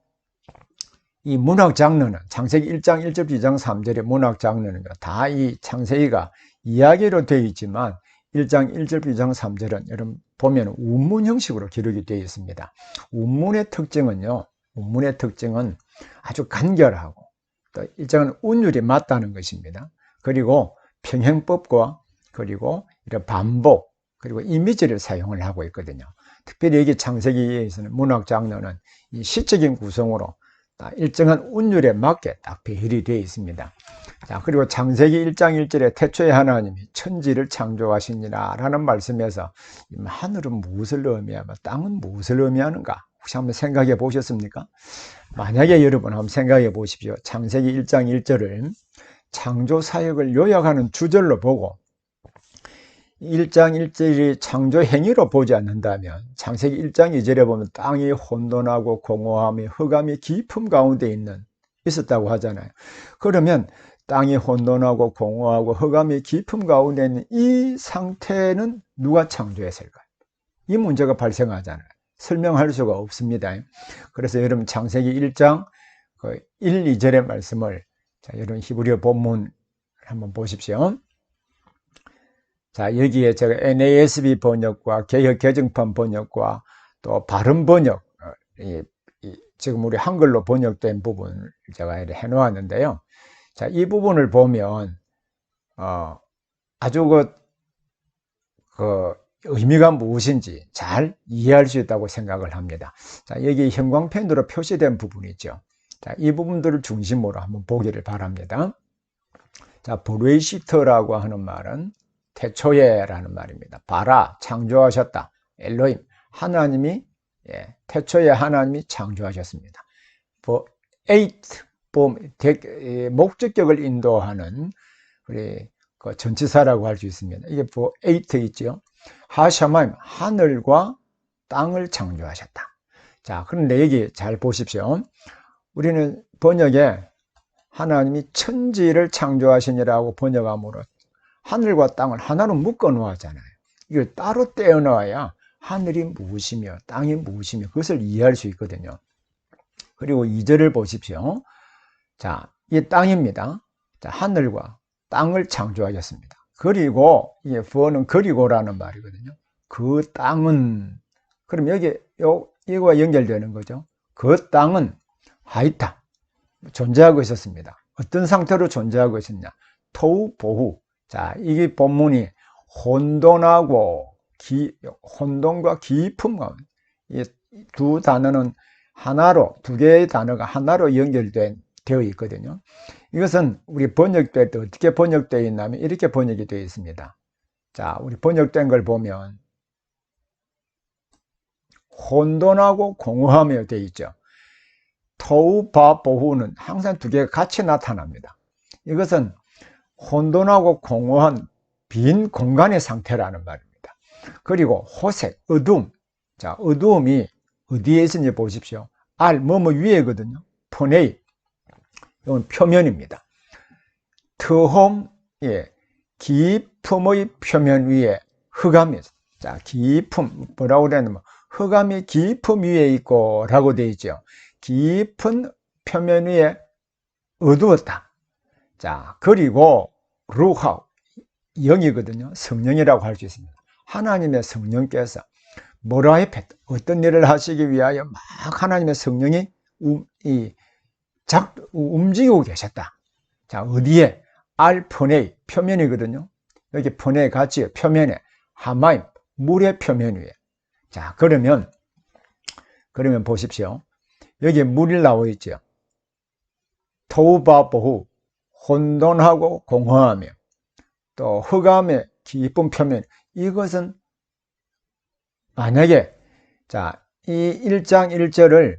이 문학 장르는 창세기 1장 1절 2장 3절의 문학 장르는 다 이 창세기가 이야기로 되어 있지만 1장 1절 2장 3절은 여러분 보면 운문 형식으로 기록이 되어 있습니다. 운문의 특징은 아주 간결하고 또 일정한 운율이 맞다는 것입니다. 그리고 평행법과 그리고 이런 반복 그리고 이미지를 사용을 하고 있거든요. 특별히 여기 창세기에서는 문학 장르는 이 시적인 구성으로 일정한 운율에 맞게 딱 배열이 되어 있습니다. 자, 그리고 창세기 1장 1절에 태초에 하나님이 천지를 창조하시니라 라는 말씀에서 하늘은 무엇을 의미하며 땅은 무엇을 의미하는가 혹시 한번 생각해 보셨습니까? 만약에 여러분 한번 생각해 보십시오. 창세기 1장 1절을 창조 사역을 요약하는 주절로 보고 1장 1절이 창조 행위로 보지 않는다면 창세기 1장 2절에 보면 땅이 혼돈하고 공허함이 흑암이 깊음 가운데 있었다고 하잖아요. 그러면 땅이 혼돈하고 공허하고 흑암이 깊음 가운데 있는 이 상태는 누가 창조했을까요? 이 문제가 발생하잖아요. 설명할 수가 없습니다. 그래서 여러분 창세기 1장 1, 2절의 말씀을 여러분 히브리어 본문 한번 보십시오. 자, 여기에 제가 NASB 번역과 개역 개정판 번역과 또 바른 번역, 지금 우리 한글로 번역된 부분을 제가 해 놓았는데요. 자, 이 부분을 보면, 아주 의미가 무엇인지 잘 이해할 수 있다고 생각을 합니다. 자, 여기 형광펜으로 표시된 부분이 있죠. 자, 이 부분들을 중심으로 한번 보기를 바랍니다. 자, 브레이시트라고 하는 말은 태초에라는 말입니다. 바라, 창조하셨다. 엘로힘, 하나님이, 태초에 하나님이 창조하셨습니다. 에이트, 목적격을 인도하는 우리 전치사라고 할 수 있습니다. 이게 에이트 있죠. 하샤마임, 하늘과 땅을 창조하셨다. 자, 그런데 여기 잘 보십시오. 우리는 번역에 하나님이 천지를 창조하시니라고 번역함으로 하늘과 땅을 하나로 묶어 놓았잖아요. 이걸 따로 떼어 놓아야 하늘이 무엇이며 땅이 무엇이며 그것을 이해할 수 있거든요. 그리고 2절을 보십시오. 자, 이 땅입니다. 자, 하늘과 땅을 창조하셨습니다. 그리고 이게 부어는 그리고라는 말이거든요. 그 땅은 그럼 여기 이거와 연결되는 거죠. 그 땅은 하이타 존재하고 있었습니다. 어떤 상태로 존재하고 있었냐? 토우 보후. 자, 이게 본문이 혼돈과 깊음 가운데 이 두 단어는 하나로 두 개의 단어가 하나로 되어 있거든요. 이것은 우리 번역될 때 어떻게 번역되어 있냐면 이렇게 번역이 되어 있습니다. 자, 우리 번역된 걸 보면 혼돈하고 공허하며 되어 있죠. 토우 바 보후는 항상 두 개가 같이 나타납니다. 이것은 혼돈하고 공허한 빈 공간의 상태라는 말입니다. 그리고 호색, 어두움. 자, 어두움이 어디에 있는지 보십시오. 뭐뭐 위에거든요. 포네이. 이건 표면입니다. 트홈, 깊음의 표면 위에 흑암이 있어요. 자, 깊음, 뭐라고 그랬냐면 흑암이 깊음 위에 있고 라고 되어 있죠. 깊은 표면 위에 어두웠다. 자, 그리고 루하, 영이거든요. 성령이라고 할 수 있습니다. 하나님의 성령께서 뭐라 했다. 어떤 일을 하시기 위하여 막 하나님의 성령이 움직이고 계셨다. 자, 어디에? 알포네이, 표면이거든요. 여기 포네이 같이 표면에, 하마임, 물의 표면 위에. 자, 그러면 보십시오. 여기 물이 나와 있죠. 토우바보후, 혼돈하고 공허하며, 또 흑암의 깊은 표면. 이것은 만약에, 자, 이 1장 1절을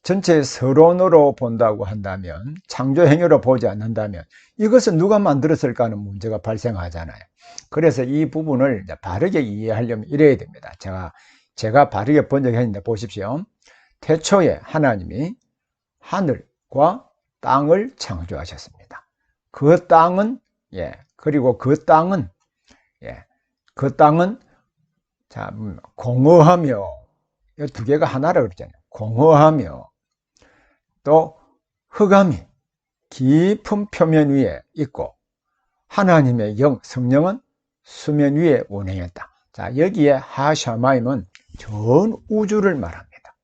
전체 서론으로 본다고 한다면, 창조 행위로 보지 않는다면 이것은 누가 만들었을까 하는 문제가 발생하잖아요. 그래서 이 부분을 바르게 이해하려면 이래야 됩니다. 제가 바르게 번역했는데 보십시오. 태초에 하나님이 하늘과 땅을 창조하셨습니다. 그 땅은 그리고 그 땅은 자, 공허하며, 이 두 개가 하나라 그랬잖아요. 공허하며 또 흑암이 깊은 표면 위에 있고 하나님의 성령은 수면 위에 운행했다. 자, 여기에 하샤마임은 전 우주를 말합니다.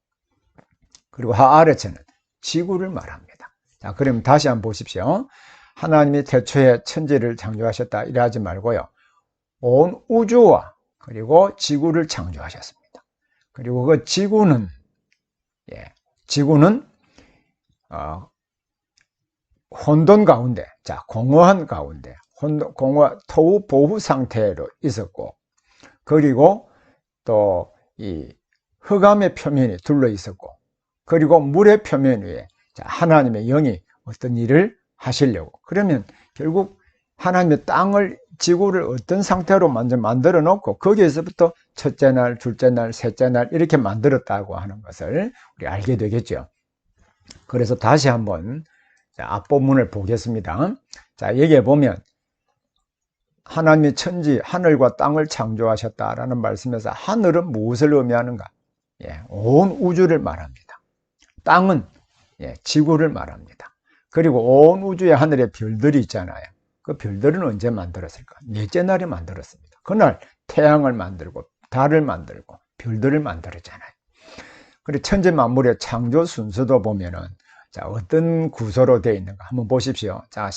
그리고 하아레츠는 지구를 말합니다. 자, 그럼 다시 한번 보십시오. 하나님이 태초에 천지를 창조하셨다 이래 하지 말고요. 온 우주와 그리고 지구를 창조하셨습니다. 그리고 그 지구는 혼돈 가운데, 자, 공허한 가운데, 토hu 보후 상태로 있었고, 그리고 또 이 흑암의 표면이 둘러 있었고, 그리고 물의 표면 위에 하나님의 영이 어떤 일을 하시려고. 그러면 결국 하나님의 땅을, 지구를 어떤 상태로 만들어 놓고 거기에서부터 첫째 날, 둘째 날, 셋째 날 이렇게 만들었다고 하는 것을 우리 알게 되겠죠. 그래서 다시 한번 앞부분을 보겠습니다. 자, 여기에 보면 하나님이 천지, 하늘과 땅을 창조하셨다라는 말씀에서 하늘은 무엇을 의미하는가? 온 우주를 말합니다. 땅은 지구를 말합니다. 그리고 온 우주의 하늘에 별들이 있잖아요. 그 별들은 언제 만들었을까? 넷째 날에 만들었습니다. 그날 태양을 만들고 달을 만들고 별들을 만들었잖아요. 그리고 천지 만물의 창조 순서도 보면은 어떤 구조로 되어 있는가 한번 보십시오. 자,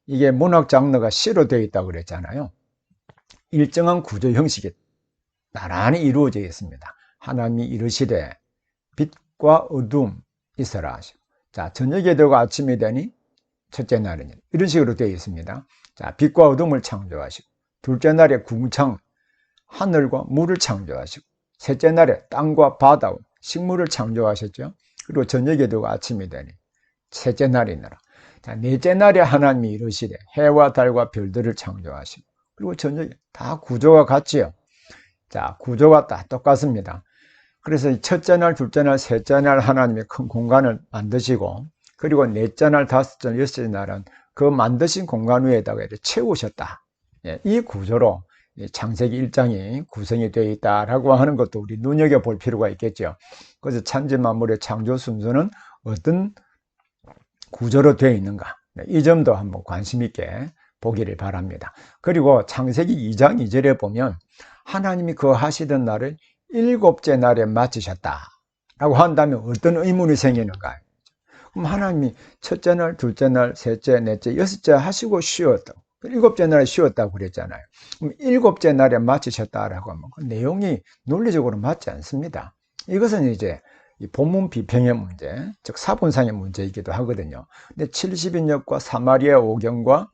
이게 문학 장르가 시로 되어 있다고 그랬잖아요. 일정한 구조 형식이 나란히 이루어져 있습니다. 하나님이 이르시되 빛과 어둠 있어라 하시고, 자, 저녁이 되고 아침이 되니 첫째 날이니 이런 식으로 되어 있습니다. 자, 빛과 어둠을 창조하시고, 둘째 날에 궁창 하늘과 물을 창조하시고, 셋째 날에 땅과 바다 식물을 창조하셨죠. 그리고 저녁이 되고 아침이 되니 셋째 날이니라. 자, 넷째 날에 하나님이 이르시되 해와 달과 별들을 창조하시고, 그리고 저녁에 다 구조가 같지요. 자, 구조가 다 똑같습니다. 그래서 첫째 날, 둘째 날, 셋째 날 하나님이 큰 공간을 만드시고, 그리고 넷째 날, 다섯째 날, 여섯째 날은 그 만드신 공간 위에다가 이렇게 채우셨다. 이 구조로 창세기 1장이 구성이 되어 있다라고 하는 것도 우리 눈여겨볼 필요가 있겠죠. 그래서 천지 만물의 창조 순서는 어떤 구조로 되어 있는가, 이 점도 한번 관심 있게 보기를 바랍니다. 그리고 창세기 2장 2절에 보면 하나님이 그 하시던 날을 일곱째 날에 마치셨다라고 한다면 어떤 의문이 생기는가? 그럼 하나님이 첫째 날, 둘째 날, 셋째, 넷째, 여섯째 하시고 쉬었다. 일곱째 날에 쉬었다고 그랬잖아요. 그럼 일곱째 날에 마치셨다라고 하면 그 내용이 논리적으로 맞지 않습니다. 이것은 이제 이 본문 비평의 문제, 즉 사본상의 문제이기도 하거든요. 근데 70인역과 사마리아 오경과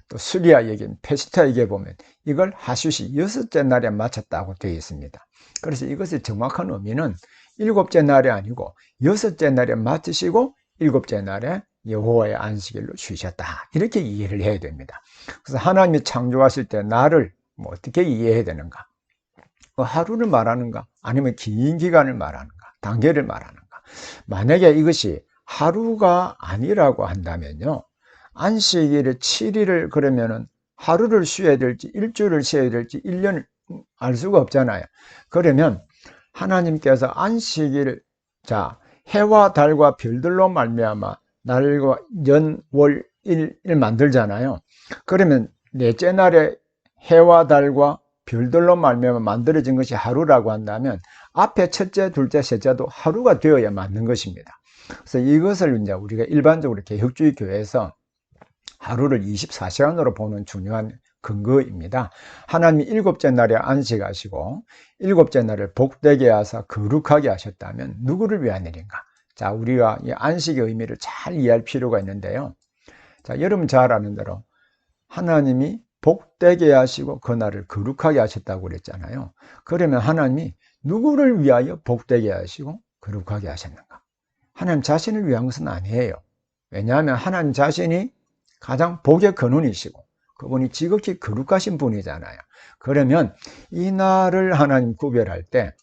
또 수리아 얘기는 페시타 얘기에 보면 이걸 하슛이 여섯째 날에 마쳤다고 되어 있습니다. 그래서 이것의 정확한 의미는 일곱째 날이 아니고 여섯째 날에 마치시고 일곱째 날에 여호와의 안식일로 쉬셨다, 이렇게 이해를 해야 됩니다. 그래서 하나님이 창조하실 때 날을 어떻게 이해해야 되는가? 하루를 말하는가? 아니면 긴 기간을 말하는가? 단계를 말하는가? 만약에 이것이 하루가 아니라고 한다면요, 안식일에 7일을 그러면은 하루를 쉬어야 될지 일주일을 쉬어야 될지 1년을 알 수가 없잖아요. 그러면 하나님께서 안식일, 자, 해와 달과 별들로 말미암아 날과 년, 월, 일을 만들잖아요. 그러면 넷째 날에 해와 달과 별들로 말미암아 만들어진 것이 하루라고 한다면 앞에 첫째, 둘째, 셋째도 하루가 되어야 맞는 것입니다. 그래서 이것을 이제 우리가 일반적으로 개혁주의 교회에서 하루를 24시간으로 보는 중요한 근거입니다. 하나님이 일곱째 날에 안식하시고 일곱째 날을 복되게 하사 거룩하게 하셨다면 누구를 위한 일인가? 자, 우리가 이 안식의 의미를 잘 이해할 필요가 있는데요. 자, 여러분 잘 아는 대로 하나님이 복되게 하시고 그 날을 거룩하게 하셨다고 그랬잖아요. 그러면 하나님이 누구를 위하여 복되게 하시고 거룩하게 하셨는가? 하나님 자신을 위한 것은 아니에요. 왜냐하면 하나님 자신이 가장 복의 근원이시고 그분이 지극히 거룩하신 분이잖아요. 그러면 이 날을 하나님 구별할 때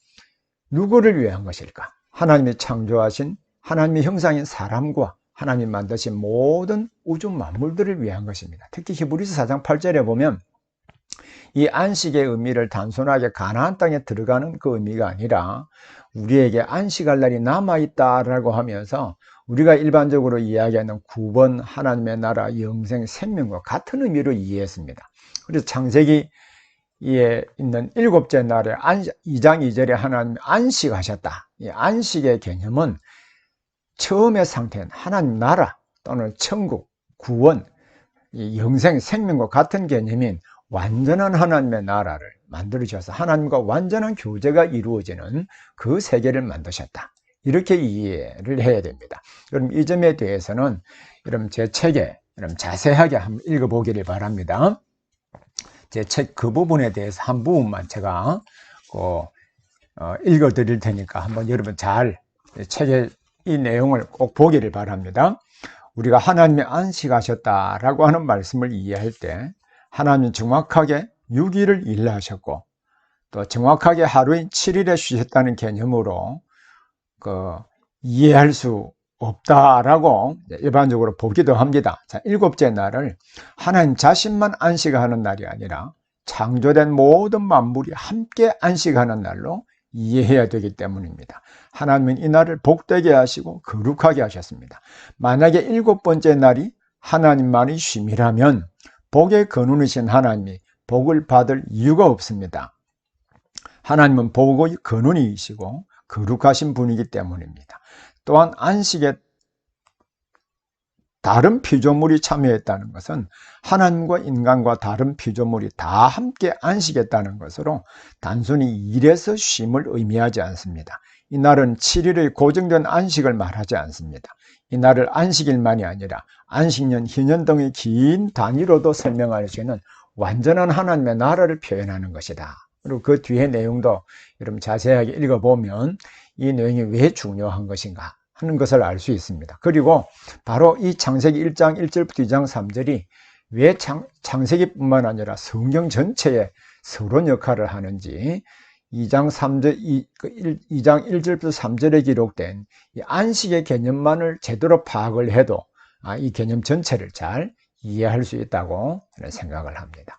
누구를 위한 것일까? 하나님이 창조하신 하나님의 형상인 사람과 하나님 만드신 모든 우주 만물들을 위한 것입니다. 특히 히브리서 4장 8절에 보면 이 안식의 의미를 단순하게 가나안 땅에 들어가는 그 의미가 아니라 우리에게 안식할 날이 남아있다라고 하면서 우리가 일반적으로 이야기하는 구원, 하나님의 나라, 영생, 생명과 같은 의미로 이해했습니다. 그래서 창세기에 있는 일곱째 날에 2장 2절에 하나님이 안식하셨다. 이 안식의 개념은 처음의 상태는 하나님 나라 또는 천국, 구원, 영생, 생명과 같은 개념인 완전한 하나님의 나라를 만들어주셔서 하나님과 완전한 교제가 이루어지는 그 세계를 만드셨다. 이렇게 이해를 해야 됩니다. 그럼 이 점에 대해서는 여러분 제 책에 여러분 자세하게 한번 읽어보기를 바랍니다. 제 책 그 부분에 대해서 한 부분만 제가 읽어드릴 테니까 한번 여러분 잘 책의 이 내용을 꼭 보기를 바랍니다. 우리가 하나님이 안식하셨다라고 하는 말씀을 이해할 때 하나님은 정확하게 6일을 일하셨고 또 정확하게 하루인 7일에 쉬셨다는 개념으로 이해할 수 없다라고 일반적으로 보기도 합니다. 자, 일곱째 날을 하나님 자신만 안식하는 날이 아니라 창조된 모든 만물이 함께 안식하는 날로 이해해야 되기 때문입니다. 하나님은 이 날을 복되게 하시고 거룩하게 하셨습니다. 만약에 일곱 번째 날이 하나님만의 쉼이라면 복의 근원이신 하나님이 복을 받을 이유가 없습니다. 하나님은 복의 근원이시고 거룩하신 분이기 때문입니다. 또한 안식에 다른 피조물이 참여했다는 것은 하나님과 인간과 다른 피조물이 다 함께 안식했다는 것으로 단순히 일에서 쉼을 의미하지 않습니다. 이 날은 7일의 고정된 안식을 말하지 않습니다. 이 날을 안식일만이 아니라 안식년, 희년 등의 긴 단위로도 설명할 수 있는 완전한 하나님의 나라를 표현하는 것이다. 그리고 그 뒤에 내용도 여러분 자세하게 읽어보면 이 내용이 왜 중요한 것인가 하는 것을 알 수 있습니다. 그리고 바로 이 창세기 1장 1절부터 2장 3절이 왜 창세기뿐만 아니라 성경 전체에 서론 역할을 하는지 2장 1절부터 3절에 기록된 이 안식의 개념만을 제대로 파악을 해도 이 개념 전체를 잘 이해할 수 있다고 생각을 합니다.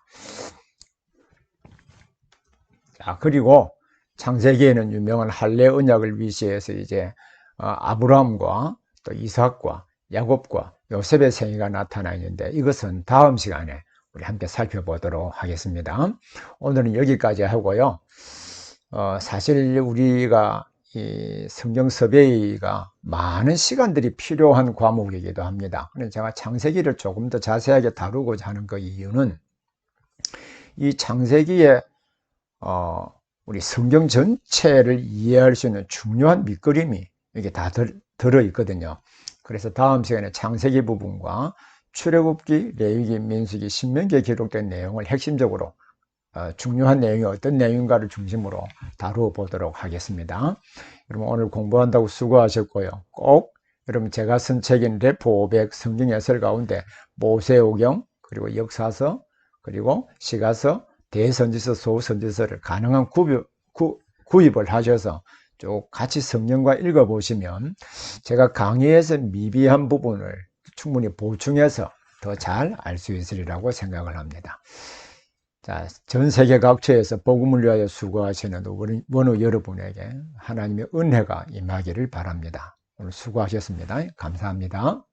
자, 그리고 창세기에는 유명한 할례 언약을 위시해서 이제 아브라함과 또 이삭과 야곱과 요셉의 생애가 나타나 있는데 이것은 다음 시간에 우리 함께 살펴보도록 하겠습니다. 오늘은 여기까지 하고요. 사실 우리가 이 성경 섭외가 많은 시간들이 필요한 과목이기도 합니다. 그래서 제가 창세기를 조금 더 자세하게 다루고자 하는 그 이유는 이 창세기에 우리 성경 전체를 이해할 수 있는 중요한 밑그림이 이게 다 들어있거든요. 그래서 다음 시간에 창세기 부분과 출애굽기, 레위기, 민수기, 신명기에 기록된 내용을 핵심적으로 중요한 내용이 어떤 내용인가를 중심으로 다루어 보도록 하겠습니다. 여러분 오늘 공부한다고 수고하셨고요. 꼭 여러분 제가 쓴 책인 레포 500 성경 해설 가운데 모세오경 그리고 역사서 그리고 시가서 대선지서 소선지서를 가능한 구입을 하셔서 쭉 같이 성경과 읽어보시면 제가 강의에서 미비한 부분을 충분히 보충해서 더 잘 알 수 있으리라고 생각을 합니다. 자, 전 세계 각처에서 복음을 위하여 수고하시는 원우 여러분에게 하나님의 은혜가 임하기를 바랍니다. 오늘 수고하셨습니다. 감사합니다.